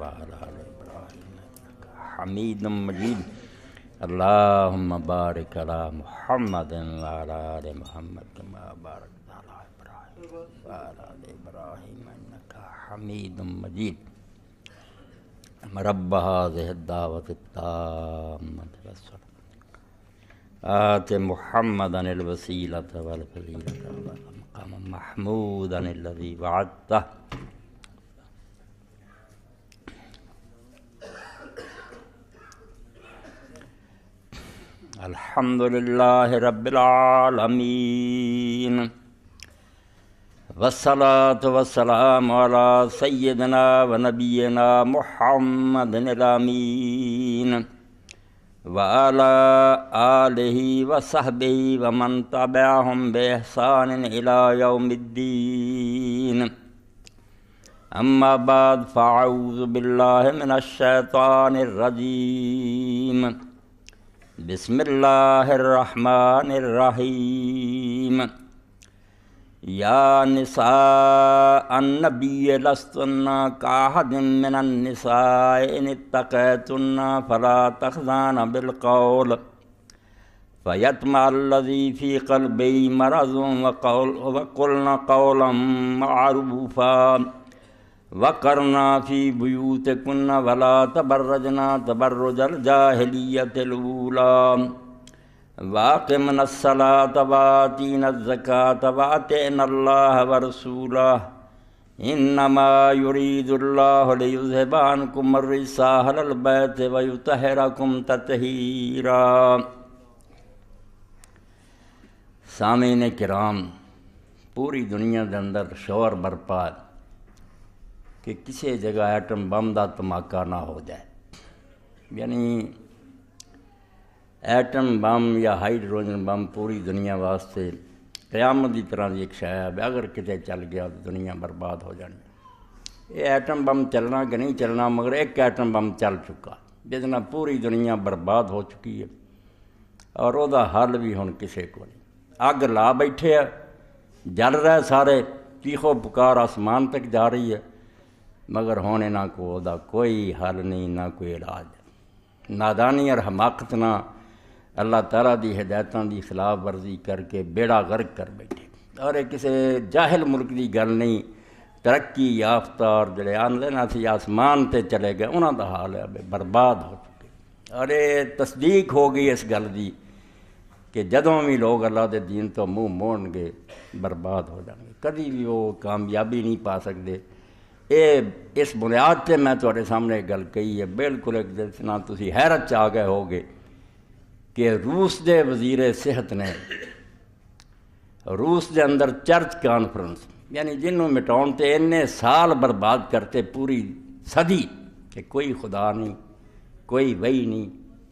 وعلى آل إبراهيم إنك حميد مجيد اللهم بارك على محمد وعلى آل محمد كما باركت على إبراهيم وعلى آل إبراهيم إنك حميد مجيد رب هذه الدعوة التامة والصلاة آت محمدا الوسيلة والفضيلة والمقام محمودا الذي وعدته الحمد لله رب العالمين والصلاة والسلام على سيدنا ونبينا محمد الأمين وعلى آله وصحبه ومن تبعهم بإحسان إلى يوم الدين أما بعد فأعوذ بالله من الشيطان الرجيم بسم الله الرحمن الرحيم يا نساء النبي لستن كأحد من النساء إن اتقيتن فلا تخضعن بالقول فيطمع الذي في قلبه مرض وقلن قولا معروفا وقرنا في بيوتكن ولا تبرجنا تبرج الجاهلية الأولى وأقمنا الصلاة وآتينا الزكاة وأطعنا الله ورسوله إنما يريد الله ليذهب عنكم الرجس أهل البيت ويطهركم تطهيرا سامعین کرام، پوری دنیا دے اندر شور برپا کہ کسی جگہ ایٹم بم دا دھماکہ نہ ہو جائے، یعنی ایٹم بم یا ہائیڈروجن بم پوری دنیا واسطے قیامت کی طرح کی ایک شے ہے، اگر کتے چل گیا تو دنیا برباد ہو جانی۔ یہ ایٹم بم چلنا کہ نہیں چلنا، مگر ایک ایٹم بم چل چکا جس نال پوری دنیا برباد ہو چکی ہے، اور وہ حل بھی ہن کسے کو نہیں۔ اگ لا بیٹھے ہے، جل رہے سارے، چیخو پکار آسمان تک جا رہی ہے، مگر ہونے نہ کو دا کوئی حل نہیں، نہ کوئی علاج۔ نادانی اور حماقت نہ اللہ تعالیٰ دی ہدایتاں دی خلاف ورزی کر کے بیڑا غرق کر بیٹھے، اور یہ کسی جاہل ملک دی گل نہیں۔ ترقی یافتہ اور جڑے آندے نہ سی آسمان تے چلے گئے، انہاں دا حال ہے برباد ہو چکے، اور یہ تصدیق ہو گئی اس گل دی کہ جدوں بھی لوگ اللہ دے دین تو منہ موڑن گے برباد ہو جان گے، کدی بھی وہ کامیابی نہیں پا سکتے۔ اس بنیاد سے میں تھوڑے سامنے گل کہی ہے، بالکل ایک جس نہ تسی حیرت چ آ گئے ہوگے کہ روس دے وزیر صحت نے روس دے اندر چرچ کانفرنس، یعنی جنہوں مٹاؤن تے انے سال برباد کرتے پوری صدی کہ کوئی خدا نہیں، کوئی وحی نہیں،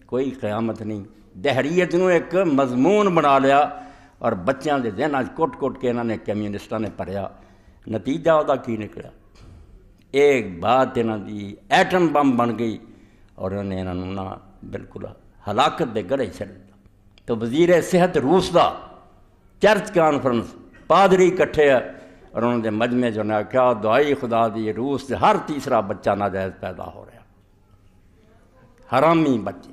کوئی قیامت نہیں، دہریت نو ایک مضمون بنا لیا، اور بچیاں دے ذہن کٹ کٹ کے انہوں نے کمیونسٹاں نے پڑھیا۔ نتیجہ وہ کی نکلا؟ ایک بات انہوں دی ایٹم بم بن گئی، اور انہوں نے انہوں نہ بالکل ہلاکت دے گڑے چڑھ دیا۔ تو وزیر صحت روس دا چرچ کانفرنس پادری کٹھے ہے، اور انہوں نے مجمع جو نے کیا دعائی خدا دی روس سے ہر تیسرا بچہ ناجائز پیدا ہو رہا، حرامی بچے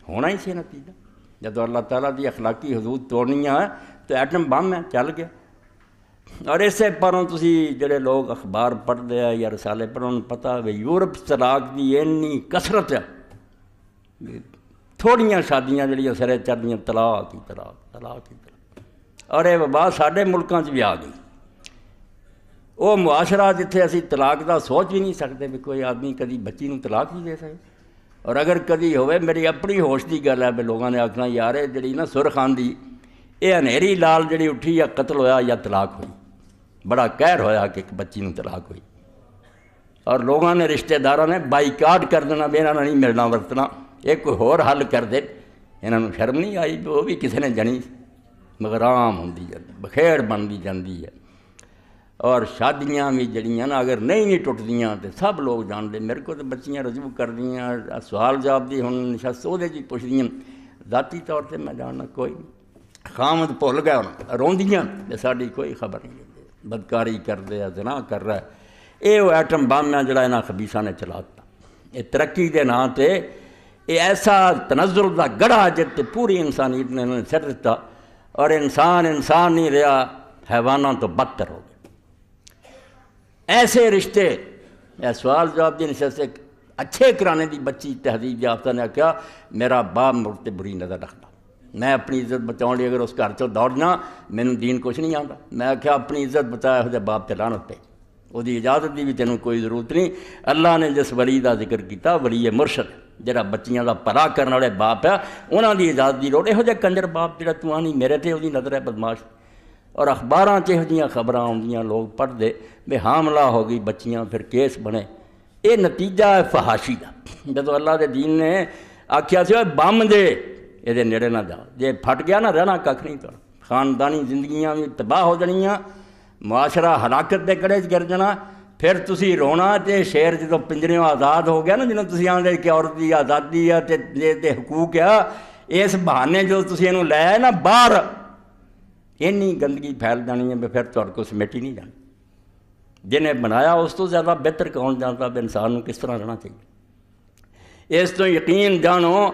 ہونا ہی سی نتیجہ۔ جب اللہ تعالیٰ دی اخلاقی حدود توڑنی ہے تو ایٹم بم ہے، چل گیا۔ اور اسے پروں تسی جڑے لوگ اخبار پڑھتے ہیں یا رسالے پڑھن پتہ ہے یورپ طلاق دی اینی کثرت ہے، تھوڑیاں شادیاں جڑیاں سرے چڑھدیاں طلاق ہی طلاق، طلاق ہی طلاق، اور یہ وبا ساڈے ملکاں بھی آ گئی۔ وہ معاشرہ جتھے اسی طلاق دا سوچ بھی نہیں سکتے بھی کوئی آدمی کدی بچی نوں طلاق نہیں دے سکے، اور اگر کدی ہوئے میری اپنی ہوش دی گل ہے بھی لوگوں نے آکھنا یار یہ جڑی نا سرخ آندی یہ انہیری لال جڑی اٹھی یا قتل ہویا یا طلاق ہوئی، بڑا قہر ہویا کہ ایک بچی نوں طلاق ہوئی، اور لوگوں نے رشتہ داراں نے بائیکاٹ کر دینا بھی انہاں نہیں ملنا ورتنا، ایک کوئی ہور حل کر دے۔ انہاں نوں شرم نہیں آئی وہ بھی کسی نے جنی، مگر عام ہوندی جاندی، بخیر بنتی جاندی ہے۔ اور شادیاں بھی جڑیاں نا اگر نہیں ٹوٹدیاں تو سب لوگ جانتے، میرے کو تو بچیاں رجوع کر دیاں، سوال جواب دی ہن نشست وہ جی پوچھدیاں، ذاتی طور سے میں جاننا کوئی نہیں، خامد بھول گیا روندیاں ساری کوئی خبر نہیں، بدکاری کر دے زنا کر رہا ہے۔ یہ وہ ایٹم بم ہے جڑا انہاں خبیثاں نے چلا دتا. یہ ترقی دے نام تے یہ ایسا تنزل دا گڑھا جت پوری انسانیت نے انہوں نے سٹ دیتا اور انسان نہیں رہا، حیوانوں تو بدتر ہو گیا. ایسے رشتے سوال جواب دی نشست سے اچھے کرانے دی بچی تہذیب یافتہ نے کہا میرا باپ مڑتے بری نظر رکھتا، میں اپنی عزت بچاؤ لیے اگر اس گھر چوں دوڑنا مینوں دین کچھ نہیں آتا. میں کہا اپنی عزت بچایا ہو باپ تے لعنت پہ، وہ دی اجازت دی بھی تینوں کوئی ضرورت نہیں. اللہ نے جس ولی دا ذکر کیتا ولی مرشد جڑا بچیاں دا پلا کرنے والے باپ ہے انہاں دی اجازت دی لوڑ. یہو جہا کنجر باپ جڑا تو آنی میرے تے وہی نظر ہے بدماش. اور اخباراں یہو جیاں خبراں آؤندیاں لوگ پڑھ دے بے حاملہ ہو گئی بچیاں پھر کیس بنے. یہ نتیجہ ہے فحاشی دا. جدو اللہ دے دین نے آکھیا سی بم دے یہ نیڑے نہ جاؤ، جے پھٹ گیا نہ رہنا کھ نہیں کرنا، خاندانی زندگیاں بھی تباہ ہو جانیاں، معاشرہ ہلاکت دے کڑے گر جانا. پھر تسی رونا تے شیر جدو پنجریوں آزاد ہو گیا نا جنہوں تسی آندے کہ عورت دی آزادی ہے تے حقوق ہے، اس بہانے جو تسی انہوں لے آئے نا باہر اینی گندگی پھیل جانی ہے پھر تہاڈے کو سمیٹی نہیں جانی. جنہیں بنایا اس تو زیادہ بہتر کون جانتا بے انسان کو کس طرح رہنا چاہیے. اس تو یقین جانو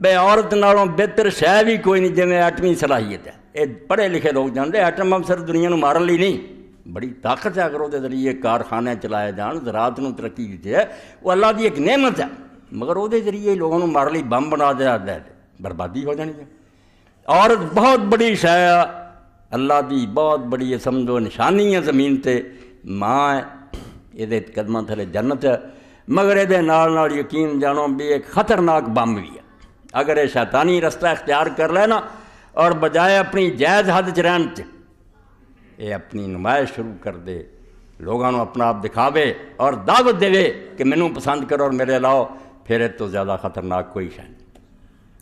بے عورت نالوں بہتر شے بھی کوئی نہیں جی ایٹمی صلاحیت ہے. یہ پڑھے لکھے لوگ جانتے ایٹم بم صرف دنیا کو مارن لی نہیں، بڑی طاقت ہے. اگر وہ ذریعے کارخانے چلائے جان زراعت کو ترقی کی ہے وہ اللہ کی ایک نعمت ہے، مگر وہ ذریعے لوگوں کو مارن لی بم بنا دیا دے بربادی ہو جانی ہے. عورت بہت بڑی شے ہے، اللہ دی بہت بڑی ہے سمجھو نشانی ہے زمین تے. ماں ہے یہ قدموں تھلے جنت ہے، مگر یہ نال یقین جانو بھی ایک خطرناک بم بھی ہے. اگر یہ شیطانی رستہ اختیار کر لے نا اور بجائے اپنی جائز حد چ رہن یہ اپنی نمائش شروع کر دے، لوگوں کو اپنا آپ دکھاوے اور دعوت دے کہ مینوں پسند کرو اور میرے لاؤ، پھر یہ تو زیادہ خطرناک کوئی شے نہیں.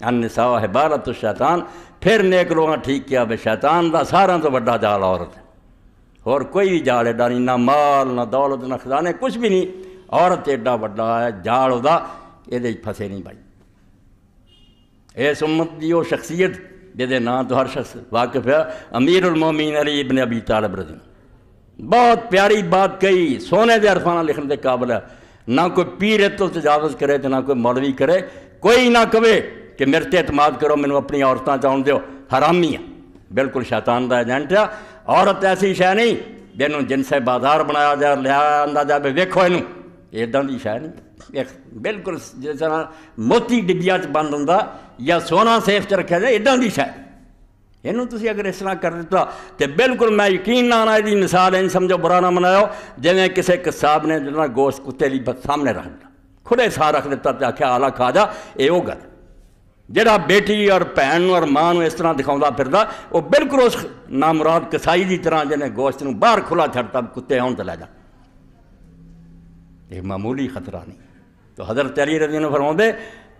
النساء حبالۃ الشیطان. پھر نیک لوگاں ٹھیک کیا بے شیطان دا سارا تو بڑا جال عورت ہے، اور کوئی بھی جال ایڈا نہیں، نہ مال نہ دولت نہ خزانے کچھ بھی نہیں. عورت ایڈا بڑا ہے جال وہ یہ پھسے نہیں بھائی. اس امت دی وہ شخصیت جہدے نام تو ہر شخص واقف ہے، امیر المومنین علی ابن ابی طالب رضی اللہ. بہت پیاری بات کہی، سونے دے عرفانہ لکھنے دے قابل ہے. نہ کوئی پیر تو تجاوز کرے تو نہ کوئی مولوی کرے، کوئی نہ کہے کہ میرے تے اعتماد کرو مینوں اپنی عورتاں چاہن دیو، حرامی ہے، بالکل شیطان دا ایجنٹ ہے. عورت ایسی شے نہیں جنوں جنس بازار بنایا جائے لیا آندا جائے ویکھو اینوں، ایڈاں دی شے نہیں. بالکل جس طرح موتی ڈبیا چ بند ہوندا یا سونا سیف چ رکھا جائے ایڈاں دی شے. اینوں تسی اگر اس طرح کر دیتا تو بالکل میں یقین نہ آنا یہ مثال ہے سمجھو برا نہ مناؤ جویں کسی قصاب نے جنا گوشت کتے لی سامنے رکھ دیا کھلے سا رکھ دیتا تے آکھیا آلا کھا جا. یہ وہ گل جہاں بیٹی اور بھن اور ماں اس طرح دکھاؤں پھردا وہ بالکل اس نامراد کسائی کی طرح جنہیں گوشت نو باہر کھلا چھڑتا کتے آن تو لے جا. یہ معمولی خطرہ نہیں. تو حضرت علی رضی اللہ عنہ فرماؤندے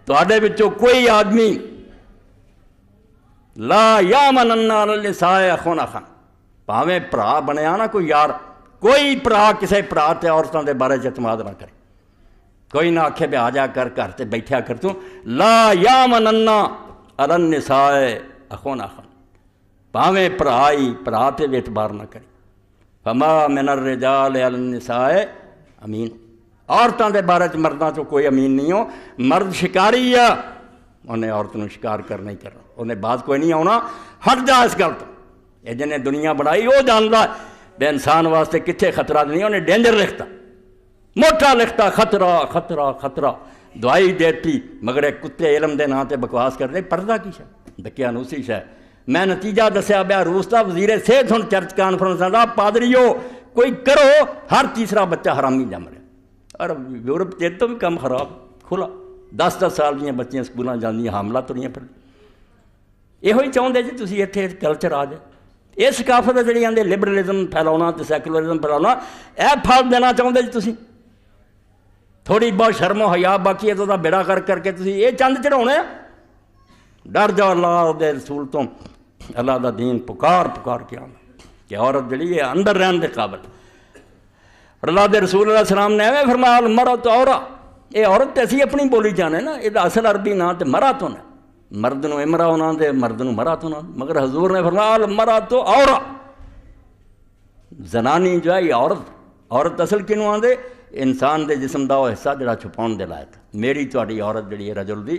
تواڈے وچوں کوئی آدمی لا یامنن علی النساء اخون اخن، پاویں بھرا بنیا نا کوئی یار، کوئی بھرا کسی بھرا تے عورتوں دے بارے اعتماد نہ کرے. کوئی نہ آکھے بھی آ جا کر گھر تے بیٹھیا کر تو لا یامنن علی النساء اخون اخن، پاویں بھرا تے بھی اعتبار نہ کرے. فما من الرجال علی النساء امین، عورتوں دے بارے مردوں چ کوئی امین نہیں ہو. مرد شکاری ہے، انہیں عورت نو شکار کر نہیں کرنا، انہیں بات کوئی نہیں آنا. ہٹ جا اس گل تو. یہ جنہیں دنیا بنائی وہ جانتا بے انسان واسطے کتنے خطرات نہیں، انہیں ڈینجر لکھتا موٹا لکھتا خطرہ خطرہ خطرہ دعائی دیتی، مگر ایک کتے علم دے نام تے بکواس کرتے. پردہ کی شے دکیا نوسی شے. میں نتیجہ دسیا بیا روس دا وزیر صحت ہن چرچ کانفرنس دا پادریو کوئی کرو ہر تیسرا بچہ حرامی جم رہا. اور یورپ تے تو بھی کم خراب کھلا 10-10 سال دیاں بچیاں سکولاں جاندیاں حاملہ تریاں پھر. یہ چاہتے جی تسی اتنے کلچر آ جائے. یہ ثقافت ہے جی آدھے لبرلزم پھیلاؤنا تے سیکولرزم پھیلاؤنا، اے پھل دینا چاہتے جی تسی. تھوڑی بہت شرم و حیا باقی ہے تو بیڑا کر کے تسی یہ چند چڑھاؤنے. ڈر جاؤ اللہ دے رسول تو، اللہ دا دین پکار کے آنا کہ عورت جڑی ہے اندر رہن دے قابل. اللہ دے رسول علیہ السلام نے ایویں فرمایا المرأۃ عورہ. یہ عورت اسی اپنی بولی جانے نا، یہ اصل عربی نا تے مرأۃ ہونا، مرد نو امرا ہونا دے مرد نو مرأۃ ہونا. مگر حضور نے فرمایا المرأۃ عورہ، زنانی جو ہے یہ عورت عورت اصل کنوں آندے انسان دے جسم دا وہ حصہ جڑا چھپاؤن دے لائق. میری تہاڈی عورت جڑی ہے رجل دی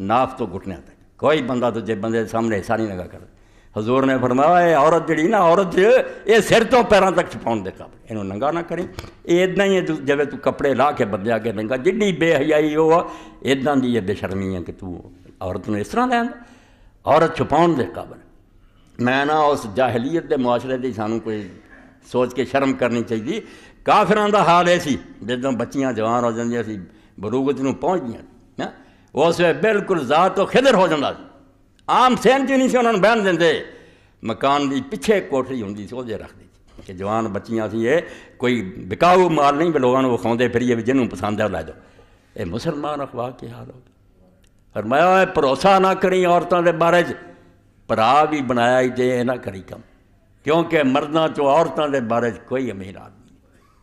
ناف تو گھٹنے تک کوئی بندہ دجے بندے دے سامنے حصہ نہیں لگا کرے. حضور نے فرمایا اے عورت جڑی نا عورت یہ سر تو پیراں تک چھپاؤن دے قابل, اینوں ننگا نہ کریں. یہ ادنا ہی ہے جویں تو کپڑے لا کے بندے آ کے ننگا, جڈی بے حیائی وہ اداں دی بے شرمی ہے کہ تو عورت نوں اس طرح لین عورت چھپاؤن دے قابل. میں نا اس جاہلیت دے معاشرے دی سانوں کوئی سوچ کے شرم کرنی چاہیے. کافراں دا حال ہے سی جدوں بچیاں جوان ہو جاندیاں سی بلوغت نوں پہنچ گئیاں اس وقت بالکل ذات و خضر ہو جاتا سی. عام سین چ نہیں سی انہوں نے بہن دیں. مکان دی پیچھے کوٹھی ہوندی سی وہ رکھ دی کہ جوان بچیاں سی یہ کوئی بکاؤ مال نہیں لوگوں کو کھاؤندے پھریے بھی جنوں پسند ہے لے دو. اے مسلمان اخلاق کے حال ہو گیا. فرمایا ہے بھروسہ نہ کری عورتوں کے بارے بھرا بھی بنایا ہی تے نہ کری کم, کیونکہ مرداں چو عورتوں کے بارے کوئی امیر آدمی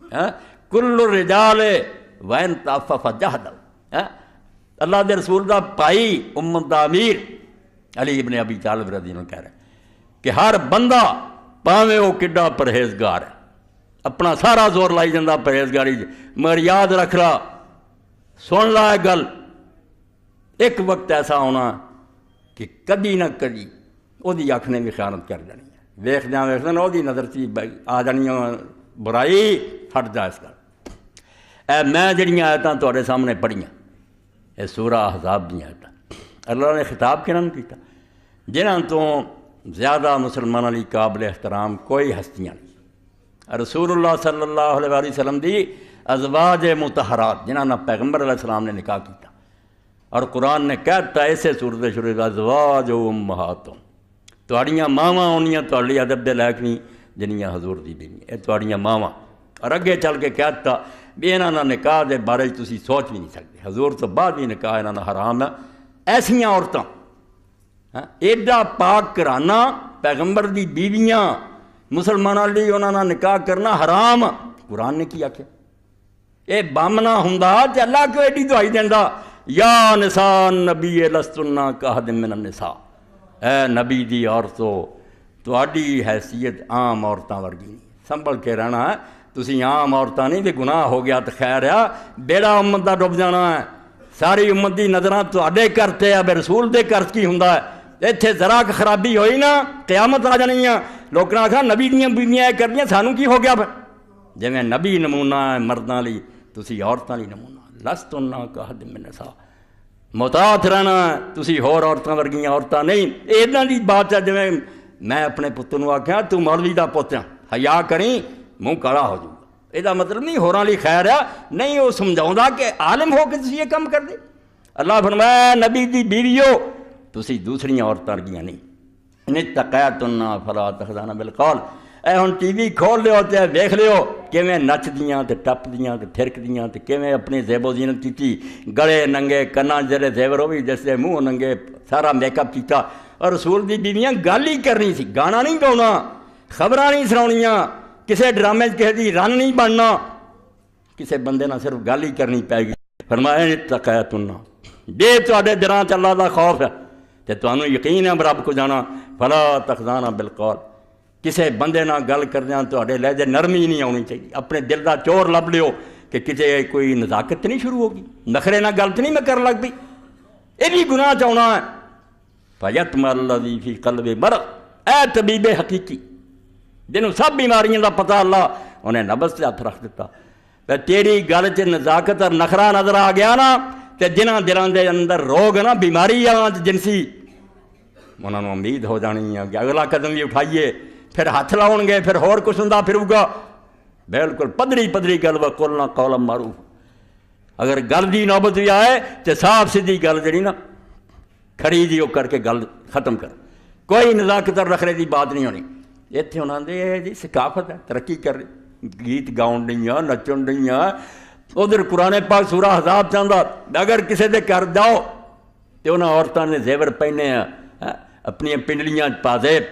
نہیں. کل الرجال وین تعفف جہد. اللہ دے رسول دا پائی امت دا امیر علی ابن ابی طالب رضی اللہ عنہ کہہ رہے ہیں کہ ہر بندہ پاویں وہ کڈا پرہیزگار ہے اپنا سارا زور لائی جاندہ پرہیزگاری مگر یاد رکھ رہا سن لا ہے گل ایک وقت ایسا ہونا کہ کدی نہ کدی وہ دی اکھ نے بھی خیانت کر جانی ہے. ویکھدیاں وہ دی نظر چی آ جانی برائی ہٹ جا اس گل. اے میں جڑیاں آیتاں تواڈے سامنے پڑھیاں اے سورہ احزاب دیاں آیتاں اللہ نے خطاب کنہاں نوں کیتا جنہاں تو زیادہ مسلمانوں لی قابل احترام کوئی ہستیاں نہیں. رسول اللہ صلی اللہ علیہ وآلہ وسلم دی ازواج مطہرات جنہاں نا پیغمبر علیہ السلام نے نکاح کیتا اور قرآن نے کہتا ایسے صورت شروع ازواج امہاتہم تواڈیاں ماواں ہونیاں تواڈی ادب دے لائق نہیں جنیاں حضور دی بیوی اے تواڈیاں ماواں. اور اگے چل کے کہتا بھی انہاں دا نکاح دے بارے تسی سوچ بھی نہیں سکتے. حضور تو بعد بھی نکاح انہاں دا حرام ہے. ایسیاں عورتاں ایڈا پاک کرانہ پیغمبر دی بیویاں مسلمانوں لی انہاں دا نکاح کرنا حرام. قرآن نے کی آکھیا اے بامنا ہوندا تے اللہ کیوں ایڈی دعائی دیندا یا نساء نبی لستن کاحد من النساء. اے نبی دی عورتوں تہاڈی حیثیت عام عورتاں ورگی نہیں. سنبھل کے رہنا ہے. تسی عام عورتاں نہیں بھی گناہ ہو گیا تو خیر ہے بیڑا امت دا ڈب جانا ہے. ساری امت دی نظراں تہاڈے کرتے ہے بے رسول دے کر کی ہوندا ہے. ایتھے ذرا خرابی ہوئی نا قیامت آ جانی ہے. لوکاں آکھا نبی دیاں بیویاں اے کردیاں سانوں کی ہو گیا پھر. جویں نبی نمونہ ہے مرداں لئی تسی عورتاں لئی نمونہ. لستن کاحد من النساء محتاط رہنا تسی ہور عورتاں ورگیاں عورتاں نہیں. انہاں دی بات ہے جویں میں اپنے پتر نوں آکھیا تو مولوی دا پوت ہے حیا کریں منہ کالا ہو جاؤ. یہ مطلب نہیں ہوراں لی خیر ہے نہیں وہ سمجھاؤں کہ عالم ہو کے تسی یہ کم کر دے. اللہ فرمایا نبی دی بیویو تسی دوسری عورتاں ورگیاں نہیں. ان اتقیتن فلا تخضعن بالقول. اے ہن ٹی وی کھول لیو تے ویکھ لیو کیویں نچدیاں تے ٹپدیاں تے تھرکدیاں تے کیویں اپنی زیب و زینت کیتی گلے ننگے کناں جڑے زیور ہو بھی جیسے منہ ننگے سارا میک اپ کیتا. اور رسول دی بیویاں گل ہی کرنی سی گانا نہیں گاؤنا خبراں نہیں سناؤنیاں کسے ڈرامے کہے دی رن نہیں بننا کسے بندے نہ صرف گل ہی کرنی پائے گی. فرمایا اتقیتن جے تواڈے دلاں چ اللہ دا خوف ہے تے تانوں یقین ہے رب کو جانا فلا تخضعن بالقول. کسے بندے نہ گل کردیاں تواڈے لہجے نرمی نہیں آنی چاہیے. اپنے دل دا چور لب لیو کہ کسے کوئی نزاکت نہیں شروع ہوگی نخرے نہ گل تو نہیں میں کر لگ پئی. یہ بھی گناہ چاہنا ہے. فیطمع الذی فی قلب مرض. اے طبیب حقیقی جنہوں سب بیماریاں دا پتہ اللہ انہیں نبض سے ہاتھ رکھ دیتا. تے تیری گل چ نزاکت اور نخرا نظر آ گیا نا تے جنہاں دلاں دے اندر روگ نا بیماری جنسی انہاں نوں امید ہو جانی ہے کہ اگلا قدم بھی اٹھائیے پھر ہاتھ لاؤن گے پھر ہور کچھ ہوندا پھروگا. بالکل پدری پدری گل وقلنا قولا معروف. اگر گل دی نوبت بھی آئے تو صاف سیدھی گل جڑی نا کھڑی جی وہ کر کے گل ختم کر. کوئی نزاکت اور نخرے دی بات نہیں ہونی. اتنے انہوں نے جی ثقافت ہے ترقی کر گیت گاؤن نہیں نچن نہیں. ادھر قرآن پاک سورہ احزاب چاہتا اگر کسی دے کر جاؤ تو انہاں عورتوں نے زیور پہنے ہیں اپنی پنڈلیاں پازیب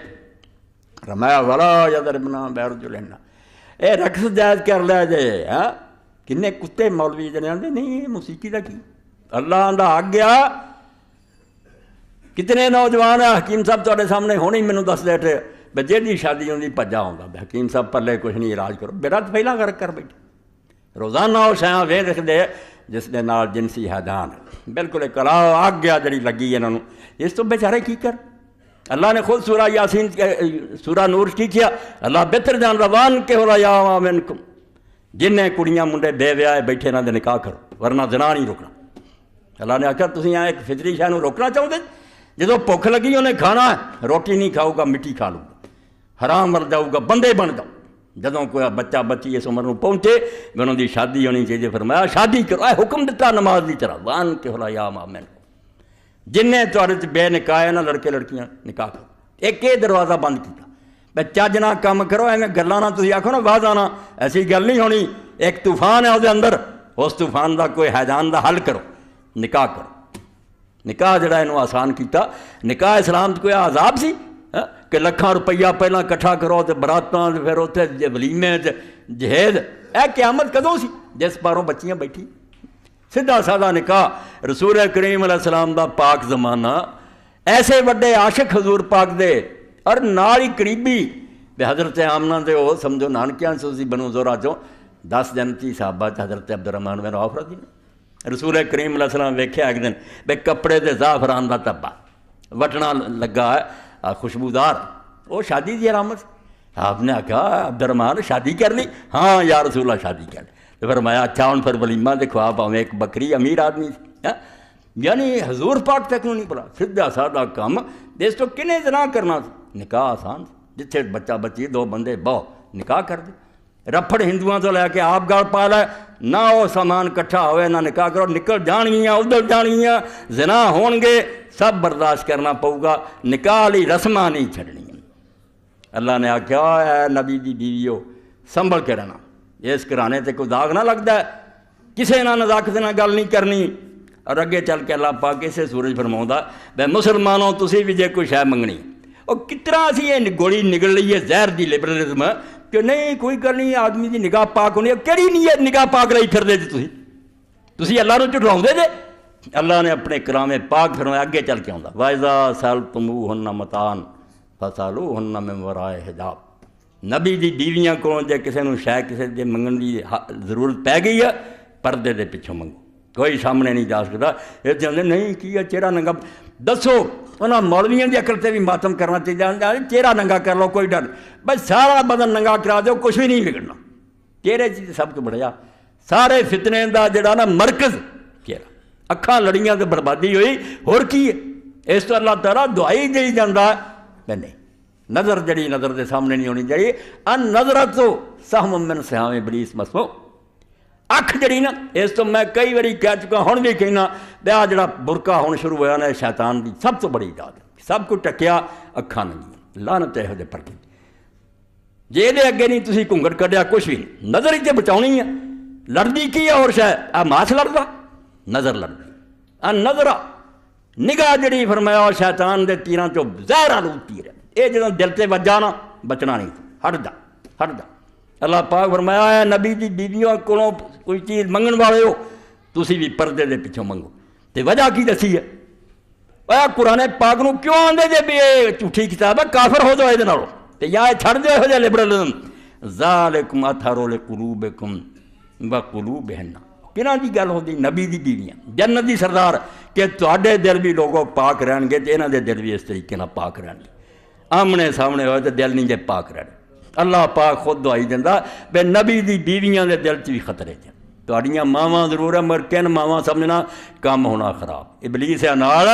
رمایا والا یضربن بارجلہن. اے رقص جائز کر لیا جے کنے کتے مولوی جنے آندے نہیں موسیقی دا کی اللہ آندا آ گیا. کتنے نوجوان ہیں حکیم صاحب تواڈے سامنے ہونے مینوں دس دے بچے دی شادی ہوندی بھجا آਉਂਦਾ حکیم صاحب پلے کچھ نہیں علاج کرو بیٹا تو پہلا کر بیٹھے روزانہ وہ شیاں ویخ رکھتے جس دے نال جنسی حیدان بالکل ایک آگیا جڑی لگی انہوں اس تو بیچارے کی کر اللہ نے خود سورہ یاسین سورہ نور کی کیا اللہ بہتر جان روان کے ہو رہا یا منکم جنہیں کڑیاں منڈے بے ویاہ بیٹھے انہوں دے نکاح کرو ورنہ زنا نہیں روکنا اللہ نے آخر تسی ایک فطری شے نوں روکنا چاہتے جدو بھوک لگی انہیں کھانا ہے روٹی نہیں کھاؤ گا مٹی کھا لوں گا حرام مر جاؤ گا بندے بن جاؤ جدوں کوئی بچہ بچی اس عمر میں پہنچے میں انہوں دی شادی ہونی چاہیے فرمایا شادی کرو اے حکم دیتا نماز دی طرح وان کے ہلا یا مامن جنہیں تھوڑے بے نکاح ہے نا لڑکے لڑکیاں نکاح کرو ایک یہ دروازہ بند کیا بے چج نہ کام کرو ایویں گلاں نہ تسی آکھو نا واضح نہ ایسی گل نہیں ہونی ایک طوفان ہے وہ اندر اس طوفان دا کوئی حیدان دا حل کرو نکاح کرو نکاح جڑا انہوں آسان کیتا نکاح اسلام کوئی عذاب سی کہ لکھاں روپیہ پہلا کٹھا کرو تو براتاں پھر اتنے ولیمے جہیز اے قیامت کدوں سی جس پاروں بچیاں بیٹھی سیدھا سادہ نکاح رسول کریم علیہ السلام دا پاک زمانہ ایسے وڈے عاشق حضور پاک دے اور نال ہی قریبی بے حضرت آمنہ دے وہ سمجھو نانکیاں سوزی بنو زورا چوں 10 جنتی صحابہ حضرت عبدالرحمن بن عوف رضی اللہ رسول کریم علیہ السلام ویکھیا ایک دن بے کپڑے دے زعفران دا تبا وٹنا لگا ہے خوشبودار وہ شادی دی علامت آپ نے کہا عبدالرحمن شادی کر لی ہاں یا رسول اللہ شادی کر لی تو فرمایا اچھا ہوں پھر ولیمہ دے کھوا پاؤں ایک بکری امیر آدمی یعنی حضور پاک تک نہیں پڑا سیدھا سادہ کام دیس تو کنے زنا کرنا نکاح آسان جتھے بچہ بچی 2 بندے بہو نکاح کر دے رپھڑ ہندوؤں تو لے کے آپ گال پا لے نہ وہ سامان کٹھا ہوئے نہ نکاح کرو نکل جان گیاں ادھر جان گیاں زنا ہون گے سب برداشت کرنا پؤ گا نکاح لی رسماں نہیں چھڑنی اللہ نے آخیا اے نبی دی بیویو سنبھل کے رہنا اس گھرانے تے کوئی داغ نہ لگتا ہے کسے نہ نزاکت نہ گل نہیں کرنی اور اگے چل کے اللہ پاک اسے سورج فرماؤندا بے مسلمانوں تسی بھی جے کوئی شے منگنی اور کتنا اسی یہ گولی نگل رہی ہے زہر دی لبرلزم کہ نہیں کوئی گل نہیں آدمی دی نگاہ پاک ہونی کیڑی نہیں ہے نگاہ پاک لائی پھردے جی تسی اللہ نو جھٹلاؤندے جے اللہ نے اپنے کلام پاک فرمایا اگے چل کے آਉਂدا وَإِذَا سَأَلْتُمُوهُنَّ مَتَاعًا فَاسْأَلُوهُنَّ مِنْ وَرَاءِ حِجَابٍ نبی دی بیویاں کو جے کسے نو شے کسے دے منگن دی ضرورت پی گئی ہے پردے دے پیچھوں منگو کوئی سامنے نہیں جا سکتا یہ چاہتے نہیں کی ہے چہرہ ننگا دسو انہاں مولویاں دی عقل تے بھی ماتم کرنا چاہیے چہرہ ننگا کر لو کوئی ڈر بس سارا بدن ننگا کرا دو کچھ بھی نہیں بگڑنا چہرے چیز سب کو بڑھیا سارے فتنے دا جڑا نا مرکز چہرہ اکھاں لڑیاں تے بربادی ہوئی اور کی ہے اس تو اللہ تعالیٰ دعائی دے جاندا ہے نہیں نظر جڑی نظر دے سامنے نہیں ہونی چاہیے ان نظرت تو سہم من سہام ابلیس مسمو اکھ جڑی نا اس تو میں کئی باری کہہ چکا ہوں بھی کہنا بیا جڑا برقع ہونا شروع ہوا نا شیطان دی سب تو بڑی ایجاد ہے سب کو ٹکیا اکھاں نہیں لعنت ہے دے پر جے دے اگے نہیں تسی گھونگٹ کڈیا کچھ بھی نہیں نظر ہی تے بچاؤنی ہے لڑدی کی ہے اور شے آ ماس لڑدا نظر لڑدی آ نظرہ نگاہ جڑی فرمایا شیطان دے تیراں چوں زہر آلو تیر ہے یہ جدوں دل تے وجا نا بچنا نہیں ہٹ جا اللہ پاک فرمایا ہے نبی دی بیویوں کولوں کوئی چیز منگن والے ہو تسی بھی پردے دے پیچھوں منگو تے وجہ کی دسی ہے اے قرآن پاک نو کیوں آندے جے بھی یہ جھوٹھی کتاب ہے کافر ہو جاؤ یہ نالوں تے یا چھڑ دے ہو جائے لبرلزم ذالکم اطہر لقلوبکم وقلوبہن کنہاں دی گل ہوندی نبی دی بیویاں جنت دی سردار کہ تواڈے دل بھی لوگوں پاک رہن گے تے انہاں دے دل بھی اس طریقے نال پاک رہن گے آمنے سامنے ہوئے تے دل نہیں جے پاک رہن اللہ پاک خود دعائی دینا بے نبی دی بیویاں دے دل چ بھی خطرے تھے تواڈیاں ماواں ضرور ہے مگر کن ماواں سمجھنا کام ہونا خراب ابلیس ہے نال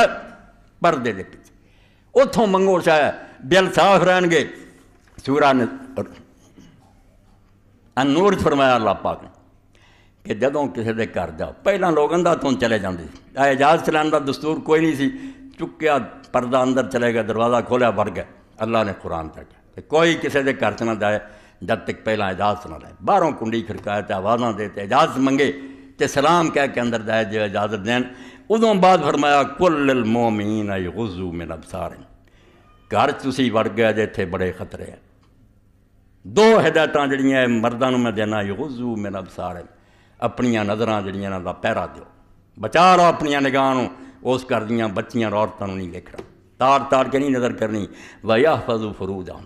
پردے دے پیچھے اتھوں منگو شاید دل صاف رہن گے سورہ النور فرمایا اللہ پاک نے کہ جدوں کسی دے گھر جاؤ پہلاں لوگ اندھا تو چلے جاندے سی اعجاز چلان دا دستور کوئی نہیں سی چکیا پردہ اندر چلے گیا دروازہ کھولیا بڑھ گیا اللہ نے قرآن تک کوئی کسی دے گھر چ نہ جائے جب تک پہلا اجازت نہ لائے باہروں کنڈی کھڑکائے تے آوازاں دے تے اجازت منگے تے سلام کہہ کے اندر جائے جو اجازت دین ادوں بعد فرمایا کل للمومنین یغضوا من ابصارہم گھر تسی وڑ گیا جے اتھے بڑے خطرے ہیں 2 ہدایتاں جڑیاں مرداں نوں میں دینا یغضوا من ابصارہم اپنیاں نظراں جڑیاں نال پیرا دیو بچا لو اپنیاں نگاہ نوں اس گھر دیاں بچیاں عورتاں نوں نہیں ویکھنا تار کے نہیں نظر کرنی وَيَحْفَظُوا فُرُوجَهُمْ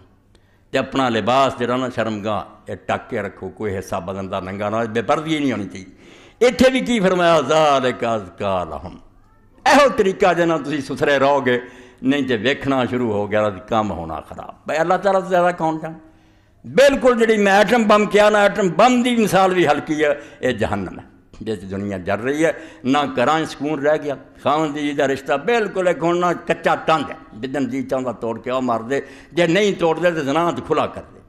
تے اپنا لباس جڑا نا شرمگاہ یہ ٹک کے رکھو، کوئی حصہ بدن دا ننگا نہ، بے پردگی نہیں ہونی چاہیے۔ اتنے بھی کی فرمایا ذالک ازکیٰ لہم، یہو طریقہ جنا تسی ستھرے رہو گے، نہیں تے ویکھنا شروع ہو گیا کام ہونا خراب۔ بھائی اللہ تعالیٰ سے زیادہ کون جان؟ بالکل جڑی میں ایٹم بم کیا نا، ایٹم بم دی مثال بھی ہلکی ہے، یہ جہنم ہے جس دنیا جل رہی ہے، نہ گھراں سکون رہ گیا، خاوند دی دا رشتہ بالکل ایک ہن نہ کچا ٹنڈ ہے، جدن جی چاہتا توڑ کے وہ مار دے، جے نہیں توڑ دے تو زنا تو کھلا کر دے،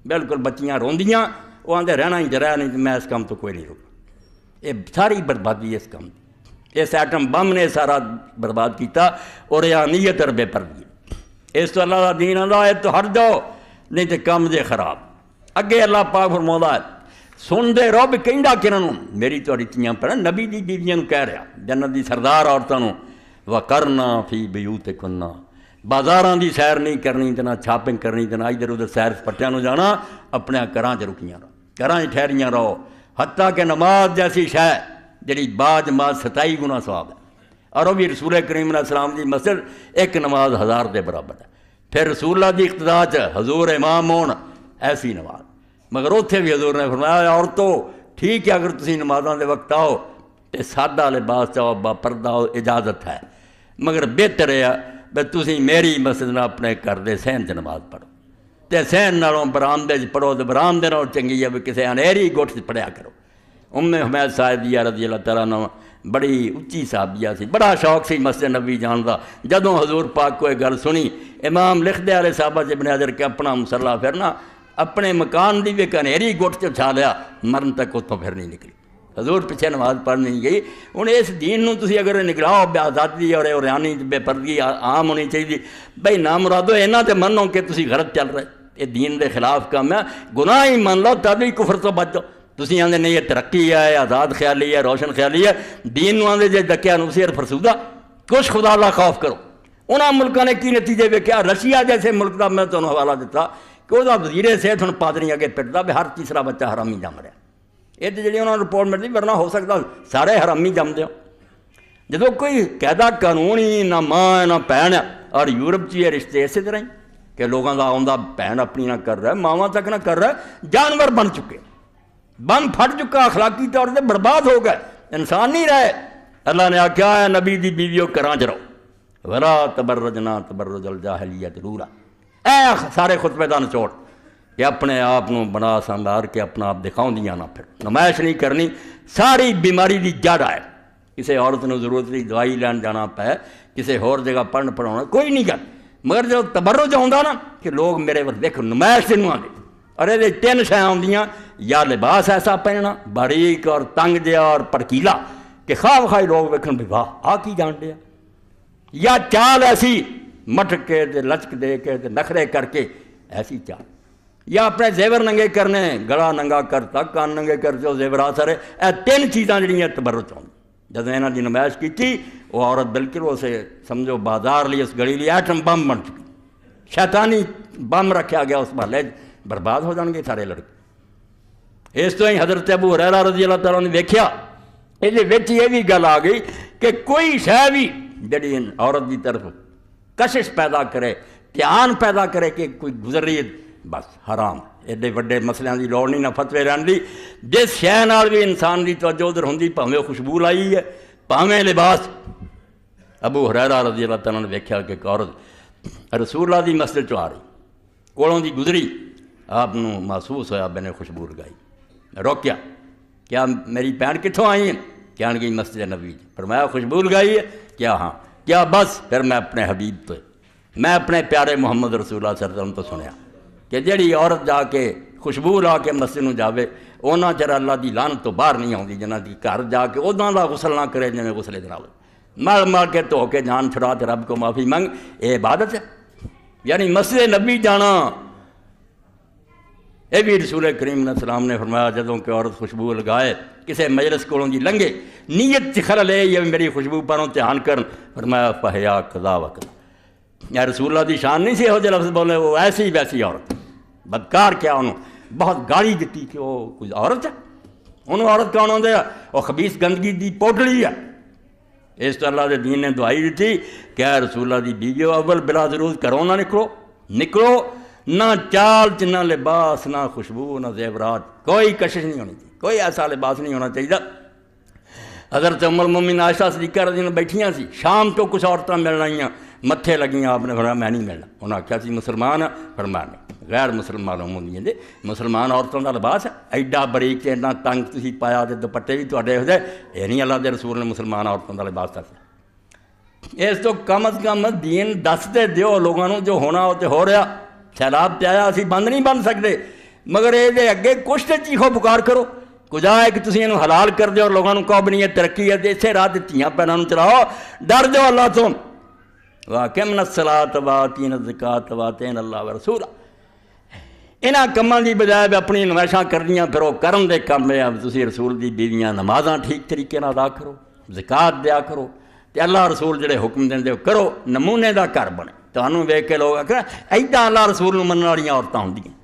بالکل بچیاں روندیاں، وہ آندے رہنا ہی رہ نہیں، میں اس کام تو کوئی نہیں رکا۔ یہ ساری بربادی اس کام دی، اس ایٹم بم نے سارا برباد کیتا، اور نیت اور بے پردگی۔ اس تو اللہ کا دین آندا ہے تو ہٹ جاؤ، نہیں تو کام دے خراب۔ اگے اللہ پاک فرماؤندا ہے سن دے رب کہندا کنوں، میری تہاڈی تیاں پر نبی دی بیویاں نوں کہہ رہا، جنت دی سردار عورتاں نوں، وَقَرْنَا فِي بِيُوتِكُنَّ، بازاراں دی سیر نہیں کرنی تے نہ چھاپنگ کرنی تے نہ ادھر ادھر سیر سپٹیاں نوں جانا، اپنے گھراں 'چ رکیاں رہو، گھراں 'چ ٹھہریاں رہو، حتیٰ کہ نماز جیسی شے جڑی با جماعت 27 گنا ثواب ہے، اور وہ بھی رسول کریم علیہ السلام دی مسجد ایک نماز 1000 دے برابر ہے۔ پھر رسول اللہ دی اقتداء 'چ حضور امام ہون، ایسی نماز، مگر اتنے بھی حضور نے فرمایا عورتوں ٹھیک ہے اگر تسی نمازاں دے وقت آؤ تے سادہ لباس چاہو، با پردہ ہو، اجازت ہے، مگر بہتر ہے بھئی تسی میری مسجد نہ اپنے گھر دے صحن چ نماز پڑھو، تے صحن نالوں برآمدے چ پڑھو تے برآمدے نالوں چنگی ہے بھی کسی انہیری گٹھ چ پڑھیا کرو۔ حمید سعدیہ رضی اللہ تعالیٰ عنہ بڑی اچھی صحابیہ سی، بڑا شوق سی مسجد نبی جان دا، جدوں حضور پاک کوئی گل سنی، امام لکھ دے والے صحابہ ابن حجر کہ اپنا مصلا پھر نا اپنے مکان دی بھی کنہری گٹ چ چھا لیا، مرن تک اتوں پھر نہیں نکلی، حضور پیچھے نماز پڑھ نہیں گئی۔ ہوں اس دین نو تسی اگر نگراؤ بے آزادی اور عریانی بے پردگی عام ہونی چاہیے، بھائی نہ مرادو اینا تے منو کہ تسی غلط چل رہے، یہ دین دے خلاف کام ہے، گناہ ہی من لو تب ہی کفر تو بچ جاؤ۔ تسی آندے نہیں یہ ترقی ہے، آزاد خیالی ہے، روشن خیالی ہے، دین نو آندے جے ڈکیا نوسی اور فرسودہ، کچھ خدا اللہ خوف کرو۔ انہاں ملکوں نے کی نتیجے ویکھیا، رشیا جیسے ملک کا میں تمہیں حوالہ دیتا کہ وہ وزیر صحت ہوں پادری اگے پٹتا بھی ہر تیسرا بچہ حرامی جم رہا، یہ تو جی انہوں نے رپورٹ ملتی، ورنہ ہو سکتا سارے حرامی جمدے ہو۔ جدو کوئی قاعدہ قانون ہی نہ ماں نہ بھن، اور یورپ یہ رشتے اسی طرح ہی کہ لوگوں کا آؤں بھن اپنی نہ کر رہا ہے، ماواں تک نہ کر رہا ہے، جانور بن چکے، بم پھٹ چکا، اخلاقی طور سے برباد ہو گئے، انسان نہیں رہے۔ اللہ نے آخیا ہے نبی دی بیویوں گھراں چ رہو، ولا تبرجنا تبرج الجاہلیت الاولی، اے سارے خطبے دا نچوڑ کہ اپنے آپ بنا سنگار کے اپنا آپ دکھاؤں دیا نہ، پھر نمائش نہیں کرنی، ساری بیماری دی جڑ ہے۔ کسی عورت نے ضرورت نہیں دوائی لین جانا پے، کسی ہور جگہ پڑھن پڑھاؤنا کوئی نہیں کر، مگر جب تبرج آتا نا کہ لوگ میرے ور دیکھو نمائش دنوں آتے، اور یہ تین شے آدیاں، یا لباس ایسا پہننا باریک اور تنگ جہا اور پرکیلا کہ خواہ خواہ لوگ ویکھن بھی واہ آ کی جان دیا، یا چال ایسی مٹک کے لچک دے کے نخرے کر کے ایسی چال، یا اپنے زیور ننگے کرنے، گلا ننگا کر تک کان ننگے کر جو زیورات سارے، اے تین چیزاں جڑیاں تبرج ہوں۔ جب انہوں نے نمائش کی تھی وہ عورت بالکل اسے سمجھو بازار لی اس گڑی لی ایٹم بم بن چکی، شیطانی بم رکھا گیا اس محلے، برباد ہو جان گے سارے لڑکے۔ اس تو ہی حضرت ابو ہریرہ رضی اللہ تعالیٰ نے دیکھا، یہ بھی گل آ گئی کہ کوئی شے بھی جڑی عورت کی طرف کشش پیدا کرے، دھیان پیدا کرے کہ کوئی گزر رہی ہے، بس حرام، ایڈے وڈے مسئلے کی لوڑ نہیں، نہ فتوے رہن دی، جس شے نال بھی انسان کی توجہ ادھر ہوندی، بھاویں خوشبو لائی ہے بھاویں لباس۔ ابو ہریرہ رضی اللہ تعالیٰ نے دیکھا کہ ایک عورت رسول اللہ دی مسجد چ آ رہی، کولوں دی گزری، آپ محسوس ہوا میں نے خوشبو لگائی، روکیا، کیا میری بہن کتوں آئی ہیں؟ کہنے گئی مسجد نبی، فرمایا خوشبو لگائی ہے؟ کیا ہاں، کیا بس؟ پھر میں اپنے حبیب تو، میں اپنے پیارے محمد رسول اللہ صلی اللہ علیہ وسلم تو سنیا کہ جڑی عورت جا کے خوشبو لا کے مسجد نو جاوے، اونا چر اللہ دی لعنت تو باہر نہیں آتی، جنہ دی گھر جا کے اداں دا غسل نہ کرے جنہیں غسل جناب، مار مار کے دھو کے جان چھڑا تے رب کو معافی منگ، یہ عبادت ہے؟ یعنی مسجد نبی جانا، یہ بھی رسول کریم علیہ السلام نے فرمایا جدوں کہ عورت خوشبو لگائے کسی مجلس کولوں دی لنگے، نیت چ خلل ہے یہ میری خوشبو پروں دھیان کرن، فرمایا فحیا قضا وقت، یا رسول اللہ دی شان نہیں سی ہو جو لفظ بولے، وہ ایسی ویسی عورت، بدکار کیا انہوں بہت گالی دیتی کہ وہ کوئی عورت ہے، انہوں عورت کون ہوندے ہے؟ وہ خبیث گندگی دی پوٹلی ہے۔ اس تو اللہ دے دین نے دعائی دیتی کہ اے رسول اللہ دی بیویو، اول بلا ضرورت گھروں نہ نکلو، نہ چال چ نہ لباس نہ خوشبو نہ زیورات، کوئی کشش نہیں ہونی چاہیے، کوئی ایسا لباس نہیں ہونا چاہیے۔ حضرت ام المومنین عائشہ صدیقہ رضی اللہ عنہا بیٹھیاں سی، شام تو کچھ عورتیں مل رہی ہیں، متھے لگیاں، آپ نے فرمایا میں نہیں ملنا۔ انہوں نے آخیا سی مسلمان فرمایا نہیں، غیر مسلمان ہوندیاں جی، مسلمان عورتوں کا لباس ہے ایڈا بریک تے اتنا تنگ تسی پایا تے دوپٹے بھی تواڈے ہو جائے، یہ نہیں اللہ دے رسول نے مسلمان عورتوں کا لباس دسیا۔ اس تو کم از کم دین دس تے دیو لوگوں نوں، جو ہونا وہ تے ہو رہا، سیلاب تے آیا، اسی بند نہیں بن سکتے، مگر یہ اگے کچھ تے چیخو پکار کرو، کجا ہے کہ تسی انہوں حلال کر دے اور لوگوں کو کہو بنی یہ ترقی ہے، اسے راہ دتیاں پیروں چلاؤ، ڈر جاؤ اللہ تو۔ وَأَقِمْنَا الصَّلَاةَ وَآتِينَا الزَّكَاةَ وَأَطِعْنَا اللَّهَ وَرَسُولَهُ۔ انہاں کماں دی بجائے بھی اپنی نمائشاں کردیاں پھرو، کرن دے کم ہے تسی رسول دی بیویاں نمازاں ٹھیک طریقے نال ادا کرو، زکات دیا کرو، تے اللہ رسول جڑے حکم دیندے کرو، نمونے دا گھر بنے، تانوں ویکھ کے لوگ آکھن ایڈا اللہ رسول نوں منن والیاں عورتاں ہوندیاں۔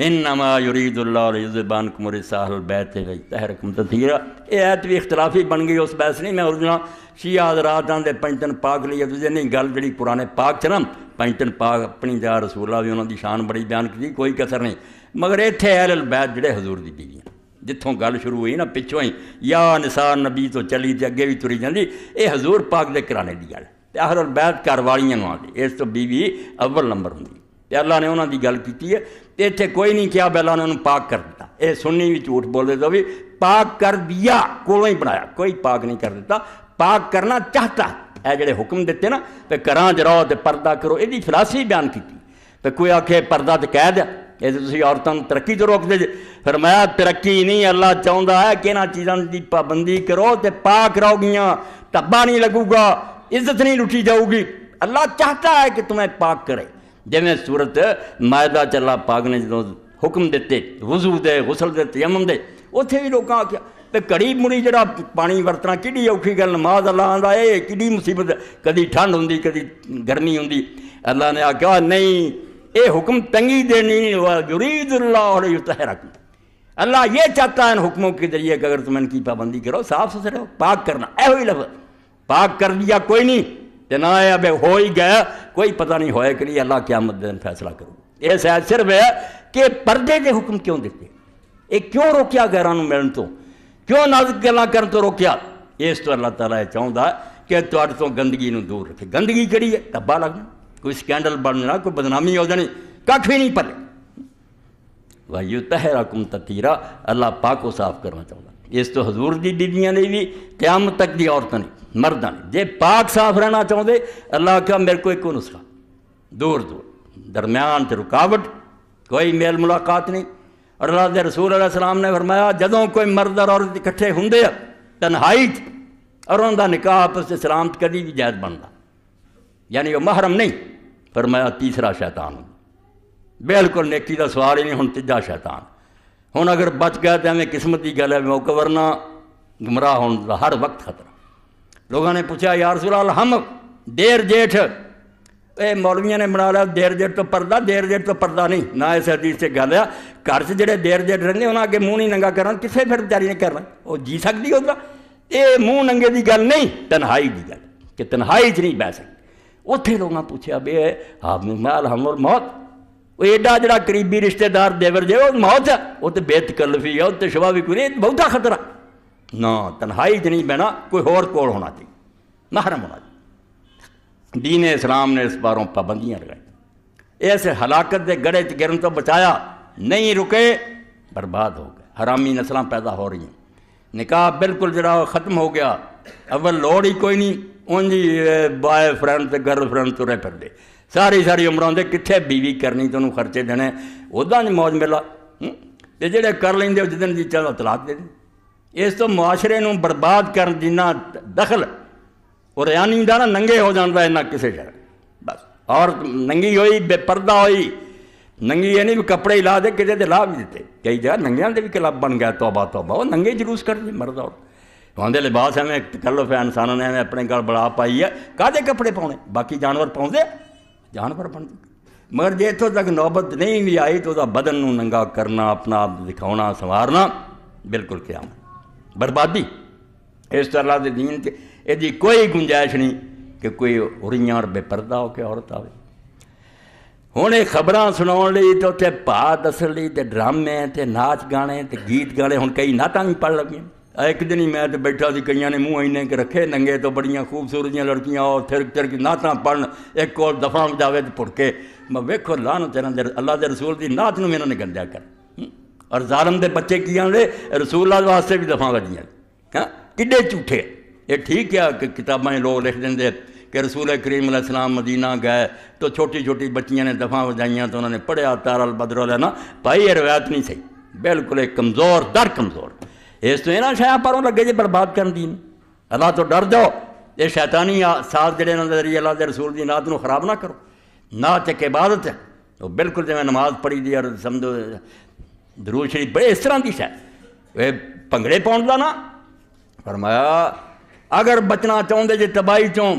انما یرید اللہ لیذھب عنکم الرجس اہل البیت ویطہرکم تطہیرا۔ یہ ایت بھی اختلافی بن گئی، اس بحث نہیں میں اردنا شیعہ حضرات آندے پنج دن پاک لیے دوجے نہیں، گل جڑی قرآن پاک چ نا پنج دن پاک اپنی جا رسول اللہ بھی انہوں دی شان بڑی بیان کی، کوئی کسر نہیں، مگر ایتھے اہل البیت جڑے حضور دی بیویاں، جتھوں گل شروع ہوئی نا پچھوں ہی یا نساء نبی تو چلی تے اگے بھی تری جاندی، یہ حضور پاک دے کرانے دی گل ہے، اہل البیت گھر والیاں نوں آندی، اس تو بیوی اول نمبر ہوندی، تے اللہ نے انہوں دی گل کیتی ہے، تے اتنے کوئی نہیں کیا اللہ نے انہوں پاک کر دیتا، یہ سنی بھی جھوٹ بول دے تو بھی پاک کر دیا، کولوں ہی بنایا، کوئی پاک نہیں کر دیتا، پاک کرنا چاہتا، اے جڑے حکم دیتے نا پہ کراں جراؤ تے پردہ کرو، یہ فلاسفی بیان کیتی، پہ کوئی آکھے پردہ تے قید ہے، یہ تو تسی عورتوں ترقی تو روک دے جے، فرمایا ترقی نہیں، اللہ چاہتا ہے کہ انہاں چیزاں دی پابندی کرو تے پاک رہو گیاں، ٹبا نہیں لگو گا، عزت نہیں لٹی جاؤ گی، اللہ چاہتا ہے کہ تمہیں پاک کرے۔ جیویں صورت مائدہ چ اللہ پاک نے جدوں حکم دیتے وضو دے، غسل دے، تیمم دے، اتنے بھی لوگاں آخیا تے گھڑی مڑی جڑا پانی ورتنا کڈی اوکھی گل، نماز اللہ آندا اے کڈی مصیبت، کدی ٹھنڈ ہوندی کدی گرمی ہوندی، اللہ نے آخیا نہیں اے حکم تنگی دینی، یرید اللہ لیطہرکم، اللہ یہ چاہتا ہے ان حکموں کے ذریعے کہ اگر تم ان کی پابندی کرو، صاف ستھرے ہو، پاک کرنا، اے ہوئی لفظ پاک کر دیا کوئی نہیں، تے نہ ہے اب ہو ہی گیا، کوئی پتہ نہیں ہوئے کہ نہیں، اللہ قیامت دن فیصلہ کرو۔ یہ شاید صرف ہے کہ پردے دے حکم کیوں دیتے، یہ کیوں روکیا غیرانوں ملن تو، کیوں نازک گلاں کرن تو روکیا، اس تو اللہ تعالیٰ یہ چاہتا ہے کہ تواڈے تو گندگی نوں دور رکھے۔ گندگی کہڑی ہے؟ ٹبا لگنا، کوئی سکینڈل بننا، کوئی بدنامی ہو جانی، کھ بھی نہیں پلے۔ وَيُطَہِّرَکُمْ تَطْہِیرًا، اللہ پاک کو صاف کرنا چاہتا ہے۔ اس تو حضور دی بیویاں نے بھی، قیامت تک دی عورتیں نے، مرداں نے، جے پاک صاف رہنا چاہتے اللہ کا میرے کو ایک نسخہ، دور دور درمیان تے رکاوٹ، کوئی میل ملاقات نہیں۔ اور اللہ دے رسول علیہ السلام نے فرمایا جدوں کوئی مرد اور عورت اکٹھے ہوندے تنہائی اور انہوں دا نکاح آپس سے سلامت کدی بھی جائز بنتا، یعنی وہ محرم نہیں، فرمایا تیسرا شیطان، بالکل نیکی دا سوال ہی نہیں، ہن تیجا شیطان، ہن اگر بچ گیا تو ہمیں قسمت کی گل ہے، موقع ورنہ گمراہ ہونے دا ہر وقت خطرہ۔ لوگوں نے پوچھا یا رسول اللہ ہم دیر جیٹھ، اے مولویاں نے بنا لیا دیر جیٹ تو پردہ، دیر جیٹ تو پردہ نہیں، نہ اس حدیث سے گل ہے، گھر سے جڑے دیر جیٹ رہتے انہوں کے منہ نہیں ننگا کرنا، کسے پھر بیچاری نے کرنا، وہ جی سکتی ہوتا، یہ منہ ننگے دی گل نہیں، تنہائی دی گل کہ تنہائی چ نہیں بہ سکتی۔ اتنے لوگوں پوچھا بے آپ مال ہم اور موت، وہ ایڈا جڑا قریبی رشتہ دار دیور جے وہ موت ہے، وہ تو بے تکلفی ہے، وہ تو شبہ بھی کوئی نہیں، بہتا خطرہ نہ، تنہائی چ نہیں بہنا، کوئی اور کول ہونا چاہیے، محرم ہونا چاہیے۔ دین اسلام نے اس باروں پابندیاں لگائی، اس ہلاکت دے گڑے چ گرن تو بچایا، نہیں رکے برباد ہو گئے، حرامی نسلاں پیدا ہو رہی ہیں، نکاح بالکل جڑا ختم ہو گیا، اول لوڑ ہی کوئی نہیں، اونجی بوائے فرینڈ تے گرل فرینڈ ترے پھر دے، ساری عمر آدھے کتنے بیوی کرنی تو انہوں خرچے دینے، ادا نہیں موج میلا، تے جڑے کر لیں جدن جی چاہو طلاق دے دیں۔ اس تو معاشرے نوں برباد کرن جنہ دخل اور ریانی دا نا ننگے ہو جانا ہے نہ کسے شہر، بس اور ننگی ہوئی بے پردہ ہوئی، ننگی یہ نہیں بھی کپڑے لا دے کسی دے لا بھی دیتے، کئی جگہ ننگیاں دے بھی کلب بن گیا، توبہ توبہ، وہ ننگے جلوس کر دی مرد اور وہاں لباس ہمیں تکلف ہے، انسانوں نے ہمیں اپنے گھر بڑا پائی ہے، کہتے کپڑے پاؤنے، باقی جانور پاؤندے جانور بنتے، مگر جے اتوں تک نوبت نہیں بھی آئی تو بدن نوں ننگا کرنا، اپنا آپ دکھاؤنا سنوارنا بالکل قیامت بربادی۔ اس تو اللہ دے دین تے یہ کوئی گنجائش نہیں کہ کوئی اریاں اور بے پردہ ہو کے عورت آئے۔ ہوں یہ خبراں سناؤن لئی تے اتنے بھا دسن لئی تے ڈرامے تے ناچ گانے تے گیت گانے ہوں کئی نعتاں بھی پڑھ لگیاں. ایک دن ہی میں بیٹھا سی کئیاں نے منہ اینے کے رکھے ننگے تو بڑیاں خوبصورت لڑکیاں اور تھرک تھرک نعتاں پڑھن ایک اور دفعہ جاوے تو پڑھ میں ویکھو لعنت اللہ دے رسول دی نعت نوں انہوں نے گندیا کر. اور ظالم دے بچے کی آندے رسول اللہ واسطے بھی دفعہ وجیاں. ہاں کڈے جھوٹے. یہ ٹھیک ہے کہ کتابیں لوگ لکھ دیں کہ رسول کریم علیہ السلام مدینہ گئے تو چھوٹی چھوٹی بچیاں نے دفعہ وجائیاں تو انہوں نے پڑھیا تار البدر لینا. بھائی یہ روایت نہیں صحیح, بالکل ایک کمزور در کمزور. اس تو یہاں شاید پروں لگے جی برباد کرن دین. اللہ تو ڈر جاؤ. یہ شیطانی ساز جڑے انہوں ذریعے اللہ دے رسول دی نعت نو خراب نہ کرو. نعت ایک عبادت ہے, وہ بالکل جی میں نماز پڑھی دی اور سمجھو درود شریف بڑے اس طرح دی شاید وہ بھنگڑے پاؤن دا نا. فرمایا اگر بچنا چاہتے جی تباہی چوں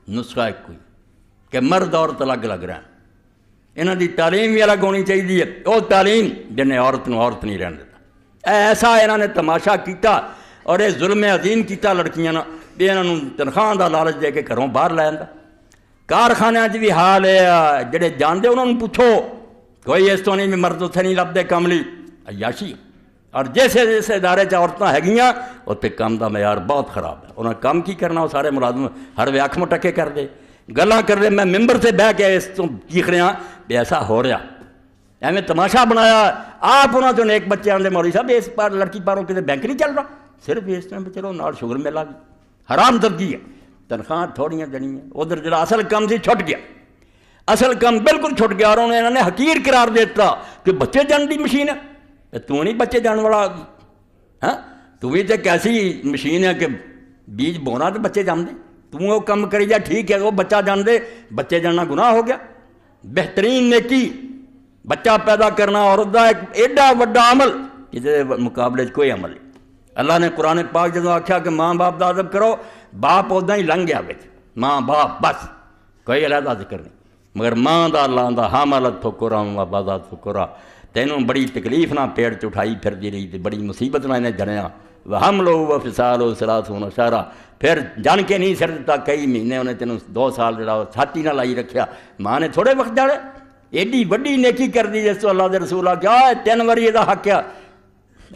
نسخہ ایک کوئی کہ مرد عورت الگ لگ رہا ہے. انہوں دی تعلیم بھی الگ ہونی چاہیے. وہ تعلیم جنہیں عورت نو عورت نہیں رہن دیتا. ایسا انہوں نے تماشا کیتا اور یہ ظلم عظیم کیتا لڑکیاں بھی انہوں تنخواہ دا لالچ دے کے گھروں باہر لے آندا. کارخانے بھی حال ہے, جڑے جانتے انہوں نے پوچھو کوئی اس تو نہیں بھی مرد اتنے نہیں لبدے کام لی. عیاشی. اور جیسے جیسے ادارے عورتیں ہیگیاں اتنے کام دا معیار بہت خراب ہے. انہیں کام کی کرنا, وہ سارے ملازم ہر وے اکھ مٹکے کر دے گلاں کر دے. میں ممبر سے بہ کے اس تو چیخ رہا بھی ایسا ہو رہا ایویں تماشا بنایا. آپ انہوں چوں ایک بچے آدھے مولوی صاحب اس پر لڑکی پاروں کسی بینک نہیں چل رہا, صرف اس طرح چلو نال شغل میلا بھی حرام درجی ہے. تنخواہ تھوڑیاں دنیا ادھر جڑا اصل کام سی چھٹ گیا. اصل کام بالکل چھٹ گیا. اور انہوں نے حقیر قرار دیتا کہ بچے جان دی مشین ہے. تو نہیں بچے جان والا. ہاں تو بھی تو کیسی مشین ہے کہ بیج بونا تو بچے جان دے. تو وہ کام کری جا ٹھیک ہے, وہ بچہ جان دے. بچے جاننا گناہ ہو گیا. بہترین نیکی بچہ پیدا کرنا عورت دا ایک ایڈا وڈا عمل جسے مقابلے کوئی عمل نہیں. اللہ نے قرآن پاک جدوں آکھیا کہ ماں باپ دا ادب کرو, باپ ادا ہی لنگھ گیا بچ. ماں باپ بس کوئی علیحدہ ذکر نہیں. مگر ماں دا اللہ دا حاملت ٹھکرا و بازات ٹھکرا. تینوں بڑی تکلیف نہ پیڑ چ اٹھائی پھردی رہی تے بڑی مصیبت نہ انہیں جنیا. وحملہ وفصالہ ثلاثون شہرا. پھر جان کے نہیں سر دیتا کئی مہینے انہیں تینوں 2 سال جڑا چھاتی نہ لائی رکھیا. ماں نے تھوڑے وقت جاڑے ایڈی وڈی نیکی کر دی جس تو اللہ دے رسول آ کیا 3 واری یہ حق ہے.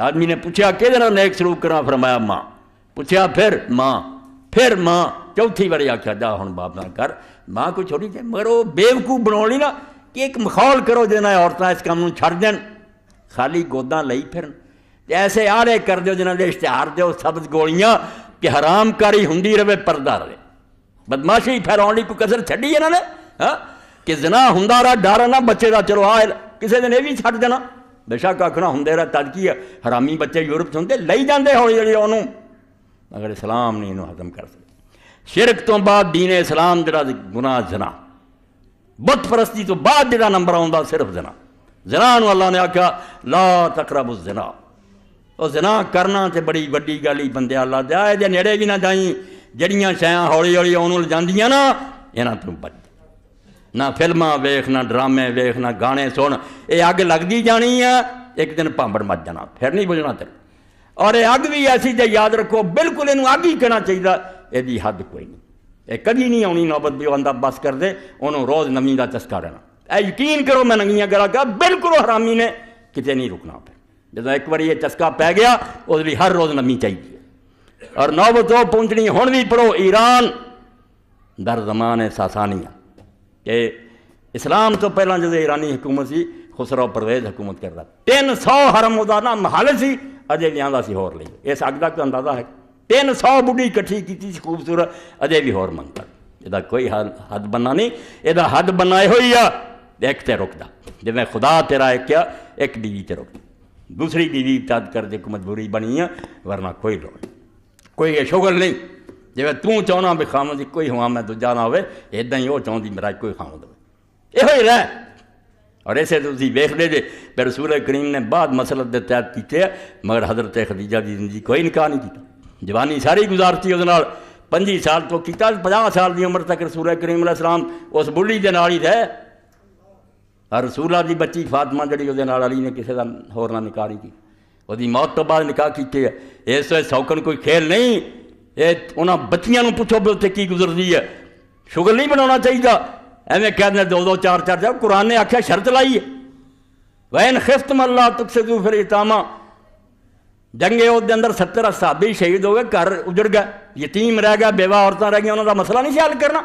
آدمی نے پوچھا کہ نیک سلوک کرنا, فرمایا ماں. پوچھا پھر ماں, پھر ماں. چوتھی باری آخیا جا ہوں باپ نہ کر. ماں کو چھوڑی جائے مگر وہ بیوقوف بنا لی نا کہ ایک ماحول کرو جنہیں عورتیں اس کام چھڑ دین, خالی گوداں لئی پھرن. ایسے آرے کر دیو جنہوں نے اشتہار دیو سبز گولیاں کہ حرام کاری ہندی رہے پردہ رہے. بدماشی پھیلاؤ لی کوئی کسر چھڈی انہوں نے. ہاں کہ زنا ہوندا رہا ڈر نہ بچے دا چلو آئے کسی دن یہ بھی چھڈ دینا. بے شک آخنا ہوں رہا تجکی حرامی بچے یورپ سے ہوتے لئی جاندے ہولی جڑی انہوں, مگر اسلام نہیں انہوں ختم کر سکتے. شرک تو بعد دین اسلام جڑا گناہ زنا, بت پرستی تو بعد جڑا نمبر آتا صرف زنا. زنا نو اللہ نے آکھا لا تقربوا الزنا. وہ زنا کرنا تے بڑی وڈی گل ہی بندے اللہ دے آئے جے نیڑے بھی نہ جائیں. جڑیاں شیاں ہولی ہولی انہوں جاندیاں نا یہاں تو بچ. نہ فلماں ویخ نہ ڈرامے ویخ نہ گانے سن. یہ اگ لگتی جانی ہے, ایک دن پانبڑ مچ جانا, پھر نہیں بجنا تیرے. اور یہ اگ بھی ایسی جے یاد رکھو بالکل یہ اگ ہی کہنا چاہیے. یہ حد کوئی نہیں, یہ کدی نہیں آنی نوبت بھی بندہ بس کر دے انہوں روز نمی کا چسکا رہنا. اے یقین کرو میں ننگیاں گلا کہا بالکل حرامی نے کتے نہیں رکنا. پھر جب ایک بار یہ چسکا پی گیا اس لیے ہر روز نمی چاہیے. اور نوبت وہ پہنچنی ہوں بھی پڑھو ایران در زمان ساسانیہ کہ اسلام تو پہلے جب ایرانی حکومت سی خسرو پرویز حکومت کرتا 300 حرم دا نا محل سی اجے بھی آندا سی ہور لئی. اس اگ کا اندازہ ہے 300 بڑھی کٹھی کی خوبصورت اجے بھی ہور منگتا. یہ کوئی حد بننا نہیں. یہ حد بنائے ہوئی ہے ایک تے رکتا جی میں خدا تیرا ایک کیا ایک بیوی تے رکتا, دوسری بیوی تد کر دے کو مجبوری بنی ہے ورنہ کوئی لوڑ نہیں, کوئی یہ شغل نہیں. جی تو چاہنا بھی خامد کوئی ہوا میں دوجا نہ ہوئے ادا ہی وہ چاہتی میرا کوئی خامد ہوئے یہ رہ. اور ایسے تو تھی ویخ لے جے پھر رسول کریم نے بعد مسلط دے تحت کیتے مگر حضرت خدیجہ دی زندگی کوئی نکاح نہیں کیتا. جوانی ساری گزارتی وہ 25 سال تو کیتا, 50 سال دی عمر تک رسول کریم علیہ السلام اس بڑھی دے نال ہی رہے. اور رسول اللہ دی بچی فاطمہ جڑی وہ علی نے کسی کا ہور نہ نکاح نہیں کی. وہ موت تو بعد نکاح کیتے. اس سوکن کوئی کھیل نہیں. یہ انہاں بچیاں نوں پوچھو بھی اتنے کی گزرتی ہے. شغل نہیں بنانا چاہیے. ایویں کہتے ہیں 2-2 4-4 جب قرآن نے آخیا شرط لائی ہے وَإِنْ خِفْتُمْ أَلَّا تُقْسِطُوا فِي الْيَتَامَىٰ جنگ احد دے اندر 70 صحابی شہید ہو گئے گھر اجڑ گئے یتیم رہ گیا بیوہ عورتیں رہ گئی انہوں کا مسئلہ نہیں حل کرنا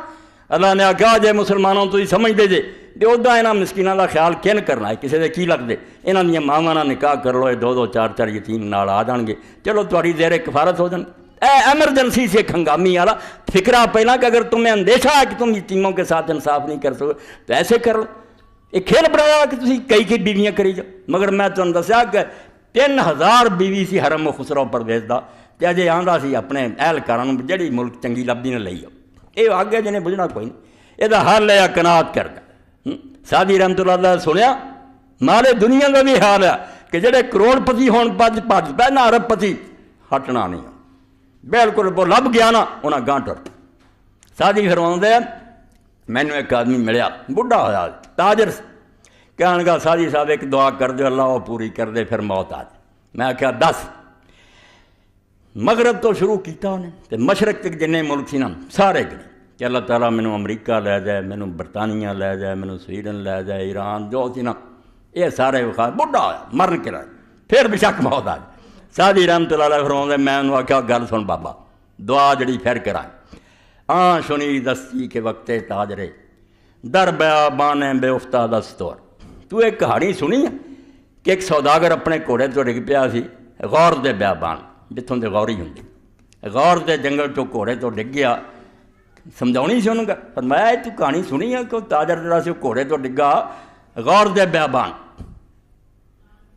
اللہ نے آخیا جے مسلمانوں تھی سمجھتے جے بھی ادا یہاں مسکینوں کا خیال کن کرنا ہے کسی دے کی لگتے یہاں دیا ماواں نال نکاح کر لو 2-2 4-4 یتیم نال آ جان گے چلو تاری زیر کفارت ہو جان اے ایمرجنسی سے ایک ہنگامی والا فکرہ پہلا کہ اگر تمہیں اندیشہ ہے کہ تم یتیموں کے ساتھ انصاف نہیں کر سکو تو ایسے کر لو یہ کھیل بنایا کہ تھی کئی بیویاں کری جاؤ مگر میں تمہیں دسیا کہ 3000 بیوی سی حرم و خسرو پرویز دا تے اجے آندا سی اپنے اہلکاراں نوں جڑی ملک چنگی لبدی نہ لئی آؤ یہ آگے جنے بجنا کوئی نہیں یہ حل ہے قناعت کرنا سادی رحمت اللہ علیہ سنیا مالے دنیا کا بھی حال ہے کہ جڑے کروڑ پتی ہون بھج پہ نہ ارب پتی ہٹنا نہیں بالکل وہ لب گیا نا انہاں گاں ٹر سادی فرماؤندے مینوں ایک آدمی ملیا بڑھا ہویا تاجر کہنے گا سادی صاحب ایک دعا کر دے اللہ وہ پوری کر دے پھر موت آ جائے میں کہا 10 مغرب تو شروع کیتا انہیں تے مشرق تک جنے ملک سی نا سارے گئے کہ اللہ تعالیٰ مینوں امریکہ لے جائے مینوں برطانیہ لے جائے مینوں سویڈن لے جائے ایران جو سی نا یہ سارے وقا بڑھا ہویا مرن کے رہے پھر بے شک موت آ جائے سادی رحمت اللہ علیہ فرماؤں میں انہوں آکھا گل سن بابا دعا جڑی پھر کرائیں شنی دستی کے وقت تاجرے در بیابان بے افتاد دستور تو ایک کہانی سنی ہے کہ ایک سوداگر اپنے گھوڑے تو ڈگ پیا سی غور دے بیابان جتوں دے غوری ہوندی غور دے جنگل چوں گھوڑے تو ڈگ گیا سمجھاؤنی سی انہوں کا فرمایا تو کہانی سنی ہے کہ تاجر جڑا سی گھوڑے تو ڈگا غور دے بیابان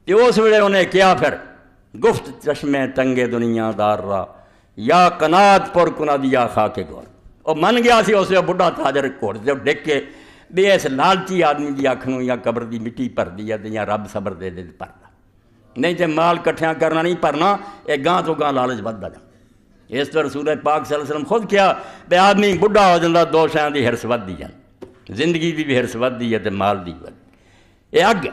تے اس ویلے انہیں کیا پھر گفت چشمے تنگے دنیا دار را یا قناعت پر کنا دیا خا کے گور اور من گیا سی اسے بڑھا تاجر گھوڑے تو ڈگ کے بھی اس لالچی آدمی دی اکھ یا قبر دی مٹی بھر دی ہے یا رب صبر دے دے پرنا نہیں تے مال کٹھیاں کرنا نہیں پرنا یہ گاں تو گاں لالچ بدھدا جا اس تو رسول پاک صلی اللہ علیہ وسلم خود کیا بے آدمی بڑھا ہو جاتا 2 شیاں دی ہرس ودی جان زندگی دی بھی ہرس ودی ہے تے مال دی ود یہ اگ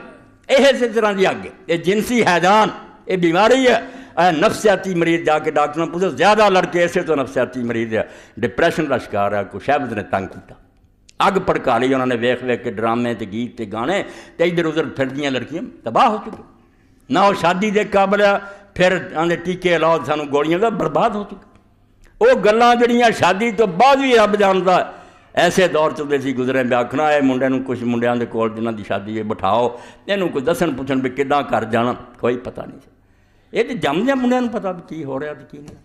اسی طرح دی اگ یہ جنسی حیضان یہ بیماری ہے نفسیاتی مریض جا کے ڈاکٹر نے پوچھو زیادہ لڑکے ایسے تو نفسیاتی مریض ہے ڈپریشن کا شکار ہے کوئی شہبت نے تنگ کیتا اگ پڑکا لی انہوں نے ویکھ ویکھ کے ڈرامے تے گیت تے گانے تے ادھر ادھر پھردیاں لڑکیاں تباہ ہو چکے نہ وہ شادی دے قابل ہے پھر آدھے ٹیکے لاؤ سانو گولیاں دا برباد ہو چکے وہ گلاں جڑیاں شادی تو بعد بھی رب جاندا ایسے دور چلتے سی گزرے بھی آخنا ہے منڈے نوں کچھ منڈیاں دے کول جنہاں دی شادی ہے بٹھاؤ اینوں کوئی دسن پوچھن بھی کداں کر جانا کوئی پتہ نہیں یہ تو جمدے منڈیاں نوں پتہ بھی کی ہو رہا کی نہیں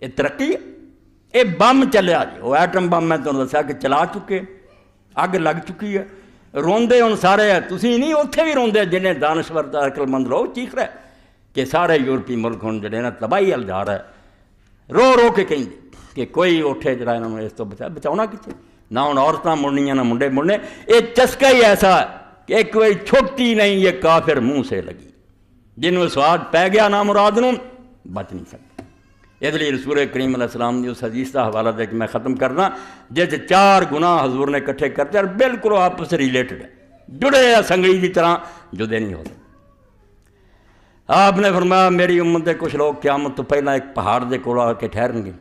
یہ ترقی ہے یہ بم چلیا جی وہ ایٹم بم میں تمہیں دسیا کہ چلا چکے اگ لگ چکی ہے روندے ہوں سارے تسی نہیں اتنے بھی روندے جنہیں دانشور عقل مند لوگ چیخ رہے کہ سارے یورپی ملک ہوں جڑے نا تباہی ال جا رہا ہے رو رو کے کہیں کہ کوئی اٹھے جڑا انہوں نے اس تو بچاؤنا کتنے نہ ہوں عورتیں مڑنیاں نہ منڈے مڑنے یہ چسکا ہی ایسا ہے کہ ایک کوئی چھوٹی نہیں یہ کافر منہ سے لگی جنہوں سواد پہ گیا نام مراد نوں بچ نہیں سکتا اس لیے رسول کریم علیہ السلام نے اس حدیث کا حوالہ دے کے میں ختم کرنا جس 4 گناہ حضور نے کٹھے کرتے اور بالکل آپس سے ریلیٹڈ ہے جڑے سنگڑی کی طرح جدے نہیں ہوتے آپ نے فرمایا میری امت کے کچھ لوگ قیامت تو پہلا ایک پہاڑ دے کول آ کے ٹھہرن گے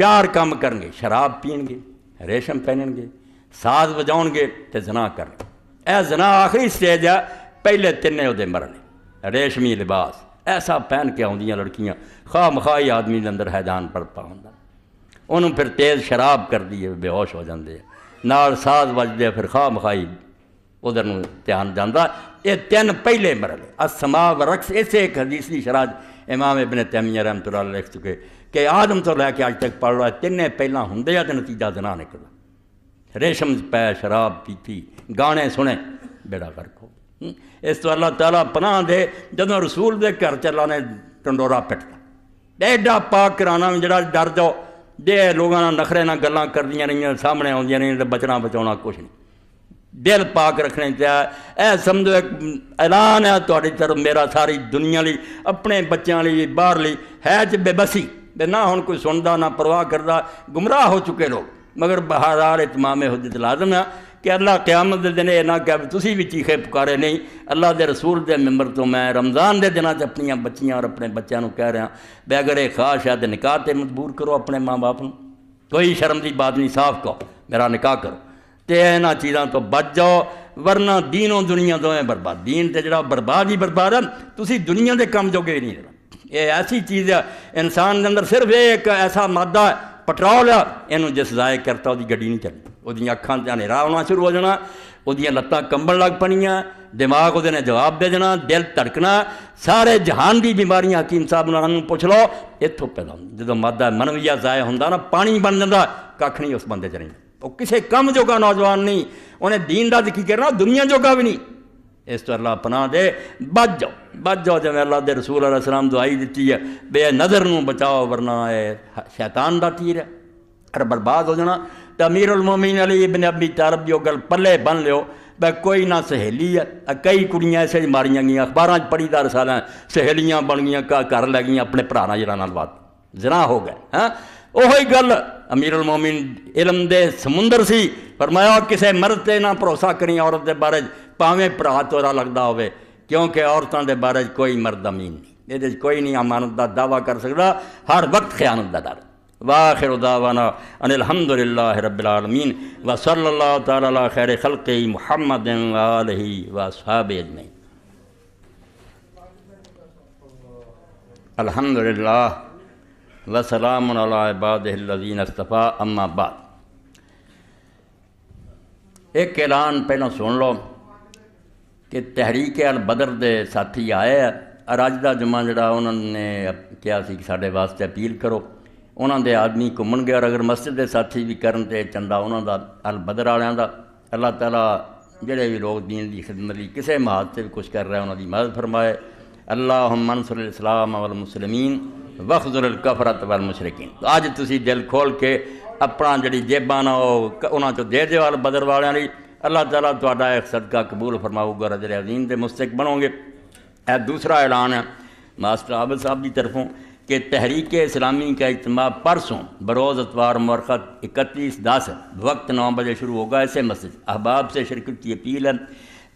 4 کام کرن گے شراب پین گے ریشم پہنن گے ساز بجاؤ گے تے زنا کرن گے اے زنا آخری سٹیج ہے پہلے 3 وہ مرنے ریشمی لباس ایسا پہن کے آدیاں لڑکیاں خواہ مخواہی آدمی کے اندر حیضان پڑتا ہوں انہوں پھر تیز شراب کر دی بے ہوش ہو جاندے نال ساز بجدے پھر خواہ مخواہی ادھر دھیان جانا یہ 3 پہلے مرحلے السماع و رقص اسے ایک حدیث کی شرح امام ابن تیمیہ رحمۃ اللہ علیہ لکھ چکے کہ آدم تو لے کے اج تک پڑھ رہا ہے 3 پہلا ہوں تو نتیجہ زنا نکلا ریشم پہ شراب پیتی گانے سنے بیڑا غرق ہو اس تو اللہ تعالیٰ پناہ دے جدوں رسول دے گھر چلا نے ٹنڈورا پٹتا ایڈا پاک کرانا جڑا ڈر جاؤ جے لوگوں نے نخرے نہ گلاں کردیاں رہیاں سامنے آدیاں رہیاں تو بچنا بچاؤنا کچھ نہیں دل پاک رکھنے چاہیے اے سمجھو ایک اعلان ہے تہاڈی طرف میرا ساری دنیا لی اپنے بچیاں لی باہر لی ہے بے بسی بے نہ ہن کوئی سندا نہ پرواہ کردا گمراہ ہو چکے لوگ مگر بہرحال اتمام حجت لازم ہے کہ اللہ قیامت دے دن یہ نہ کہ تسی بھی چیخے پکارے نہیں اللہ دے رسول دے ممبر تو میں رمضان دے دنوں اپنی بچیاں اور اپنے بچوں کو کہہ رہا بے اگر یہ خواہش ہے تو نکاح تے مجبور کرو اپنے ماں باپ کو کوئی شرم دی بات نہیں صاف کہو میرا نکاح کرو تے انہاں چیزاں تو بچ جاؤ، ورنہ دین و دنیا دوویں برباد۔ دین تے جڑا برباد ہی برباد ہے، تسی دنیا دے کم جوگے نہیں رہنا۔ یہ ایسی چیز ہے انسان دے اندر صرف ایک ایسا مادہ ہے پٹرول ہے، اینوں جس ضائع کرتا وہ گڈی نہیں چلنی، وہ اکھاں تے ہنیرا ہونا شروع ہو جانا، وہ لتاں کمبن لگ پنیاں، دماغ وہ جواب دے جانا، دل دھڑکنا، سارے جہان دی بیماریاں حکیم صاحب نے پوچھ لو اتوں پیدا ہوں۔ جدو مادہ منویہ ضائع ہوتا نا، پانی بن جاتا، کھ نہیں اس بندے چ رہتا، وہ کسے کم جوگا نوجوان نہیں، انہیں دین دا کی کرنا، دنیا جوگا بھی نہیں۔ اس تو اللہ پناہ دے، بچ جاؤ جی اللہ دے رسول علیہ السلام دعائی دیتی ہے، بے نظر نوں بچاؤ ورنہ شیطان دا تیر ہے اور برباد ہو جانا۔ تو امیر المومنین علی ابن ابی طالب جو گل پلے بن لیو، بے کوئی نہ سہیلی ہے، کئی کڑیاں ایسے ماریاں گئیں، اخباراں پڑھی دا رسالہ سہیلیاں بن گئیں، گھر لے گئیں اپنے بھرا جرا نال بات زنا ہو گئے۔ ہاں وہی گل امیر المومنین علم دے سمندر سی، فرمایا کسے مرد تے نہ بھروسہ کریں عورت دے بارے پاویں بھرا تورا لگدا ہوئے، کیونکہ عورتاں دے بارے کوئی مرد امین نہیں، یہ کوئی نہیں امانت دا دعویٰ کر سکتا، ہر وقت خیانت دا ڈر۔ وآخر دعوانا ان الحمدللہ رب العالمین وصلی اللہ تعالی علی خیر خلقہ محمد وآلہ واصحابہ اجمعین۔ الحمدللہ وسلام علی عبادہ الذین اصطفیٰ، اما بعد۔ ایک اعلان پہلوں سن لو کہ تحریک البدر دے ساتھی آئے ہیں، اور اج دا جمعہ جڑا انہوں نے کیا سی کہ ساڈے واسطے اپیل کرو، انہوں دے آدمی گھومن گیا، اور اگر مسجد دے ساتھی بھی کرن تے چندہ انہوں دا البدر والیاں دا، اللہ تعالیٰ جڑے بھی لوگ دین دی خدمت لئی کسے محاذ سے بھی کچھ کر رہے ہیں انہوں دی مدد فرمائے۔ اللہم انصر الاسلام والمسلمین واخذل الکفرۃ والمشرکین۔ تو اج تسی دل کھول کے اپنا جڑی جیباں نہ انہاں چوں دے دیو البدر والیاں لئی، اللہ تعالیٰ تہاڈا ایک صدقہ قبول فرماؤ گا، اجر عظیم دے مستحق بنو گے۔ اے دوسرا اعلان ہے ماسٹر عابد صاحب کی طرفوں کہ تحریک اسلامی کا اجتماع پرسوں بروز اتوار مورخت 31/10 وقت 9 بجے شروع ہوگا، اسے مسجد۔ احباب سے شرکت کی اپیل ہے۔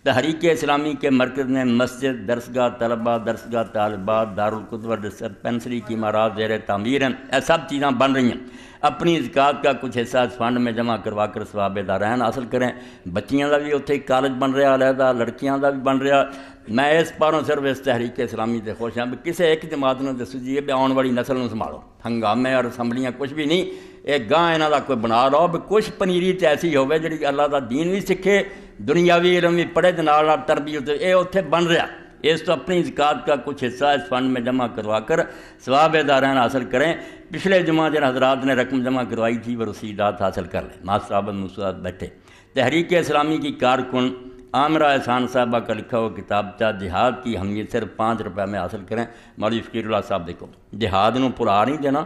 تحریک اسلامی کے مرکز میں مسجد، درسگاہ طلباء، درسگاہ طالبات، دارالقدوہ ڈسپنسری کی عمارات زیر تعمیر ہیں، یہ سب چیزیں بن رہی ہیں۔ اپنی زکوٰۃ کا کچھ حصہ اس فنڈ میں جمع کروا کر ثواب دارین حاصل کریں۔ بچیاں کا بھی اتنے کالج بن رہا علیحدہ، لڑکیاں کا بھی بن رہا۔ میں اس پاروں صرف اس تحریک اسلامی سے خوش ہاں بھی کسی ایک جماعت نے دسو جی بھی آنے والی نسل نوں سنبھالو، ہنگامے اور اسمبلیاں کچھ بھی نہیں، ایک گاہ یہاں کا کوئی بنا لو بھی کچھ پنیری تے ایسی ہوے جڑی اللہ کا دین بھی سکھے، دنیاوی علم بھی پڑھے دے نال تربیت، یہ اتنے بن رہا۔ اس تو اپنی زکوٰۃ کا کچھ حصہ اس فنڈ میں جمع کروا کر ثواب دارین حاصل کریں۔ پچھلے جمعہ جن حضرات نے رقم جمع کروائی تھی وہ رسیدات حاصل کر لیں۔ ماسٹر عابد مسعود بیٹھے۔ تحریک اسلامی کی کارکن عامرہ احسان صاحبہ کا لکھا ہوا کتابچہ جہاد کی اہمیت صرف 5 روپے میں حاصل کریں۔ مولوی فقیر اللہ صاحب دیکھو جہاد نوں بھلا نہیں دینا،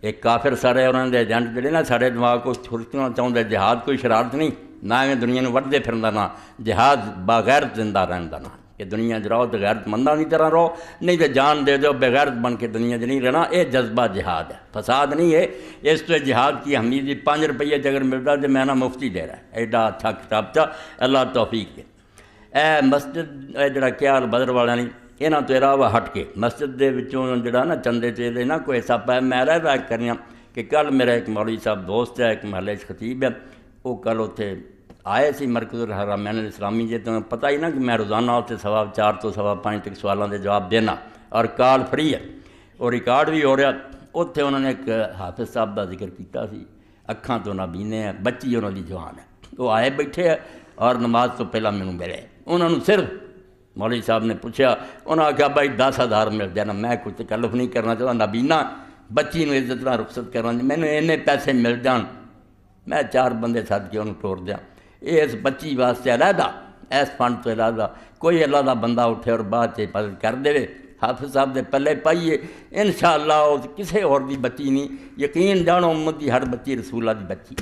ایک کافر سارے انہوں نے ایجنٹ جڑے نا سارے دماغ کو چھڑکنا چاہتے، جہاد کوئی شرارت نہیں، نہ ایویں دنیا نوں وڈھدے پھرن دا نا، جہاد بغیرت زندہ رہن دا نا، کہ دنیا چ رہو تو غیرت منداں دی طرح رہو، نہیں تو جان دے دو بغیرت بن کے دنیا چ نہیں رہنا۔ یہ جذبہ جہاد ہے، فساد نہیں ہے۔ اس تو جہاد کی اہمیت 5 روپیے اگر ملتا تو میں نا مفتی دے رہا ہے، ایڈا اچھا کتابچہ، اللہ توفیق دے۔ اے مسجد جڑا کیا البدر والے نہیں، یہاں تو علاوہ ہٹ کے مسجد دے وچوں جڑا نا چندے چیلے نہ کوئی حصہ پایا۔ میں علیحدہ کرنا کہ کل میرا ایک مولوی صاحب دوست ہے، ایک محلے خطیب ہے، وہ کل اتنے آئے سی مرکز الحرمین الاسلامی جی، تو پتہ ہی نا کہ میں روزانہ اتنے 4:15 تو 5:15 تک سوالوں کے جواب دینا، اور کال فری ہے، اور ریکارڈ بھی ہو رہا۔ اتنے انہوں نے ایک حافظ صاحب کا ذکر کیا سی، اکھاں تو نابینے ہیں، بچی انہوں کی جوان ہے، وہ آئے بیٹھے ہے اور نماز تو پہلا مینوں ملے۔ انہوں نے صرف مولوی صاحب نے پوچھا، انہوں نے کہا بھائی 10,000 مل جانا، میں کوئی تکلف نہیں کرنا چاہتا، نابینا بچی نوں عزت نال رخصت کرنا، مینوں اینے پیسے مل جان میں 4 بندے سد کے انہوں ٹور دیاں۔ یہ اس بچی واسطے علیحدہ اس فنڈ تو علیحدہ کوئی اللہ دا بندہ اٹھے اور بعد سے مدد کر دے، حافظ صاحب دے پلے پائیے، انشاءاللہ کسے اور دی بچی نہیں، یقین جانو امت دی ہر بچی رسول اللہ دی بچی،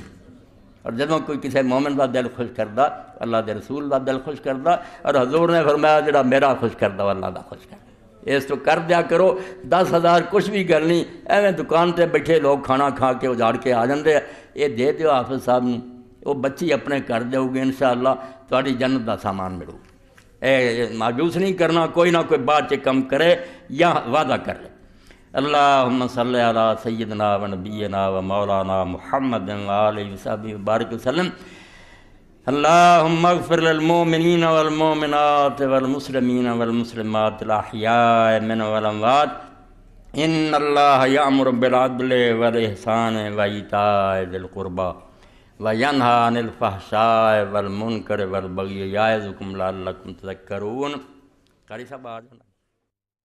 اور جدوں کوئی کسی مومن دا دل خوش کردا اللہ دے رسول دا دل خوش کردا، اور حضور نے فرمایا جڑا میرا خوش کردا اللہ دا خوش کردا۔ اس تو کر دیا کرو، 10,000 کچھ بھی گل نہیں، ایویں دکان تے بیٹھے لوگ کھانا کھا کے اجاڑ کے آ جاندے ہیں، یہ دے دیو حافظ صاحب نوں، وہ بچی اپنے کر دے گی، انشاءاللہ تہاڈی جنت دا سامان ملو۔ اے مایوس نہیں کرنا، کوئی نہ کوئی بات کم کرے یا وعدہ کر لے۔ اللہم صلی علی سیدنا و نبینا و مولانا محمد و آلہ وصحبہ وبارک وسلم۔ اللہم اغفر للمؤمنین والمؤمنات والمسلمین والمسلمات الاحیاء منهم والاموات ان اللہ یأمر بالعدل والاحسان وایتاء ذی القربى وینہی عن الفحشاء والمنکر والبغی یعظکم لعلکم تذکرون۔ قاری صاحب آ جانا۔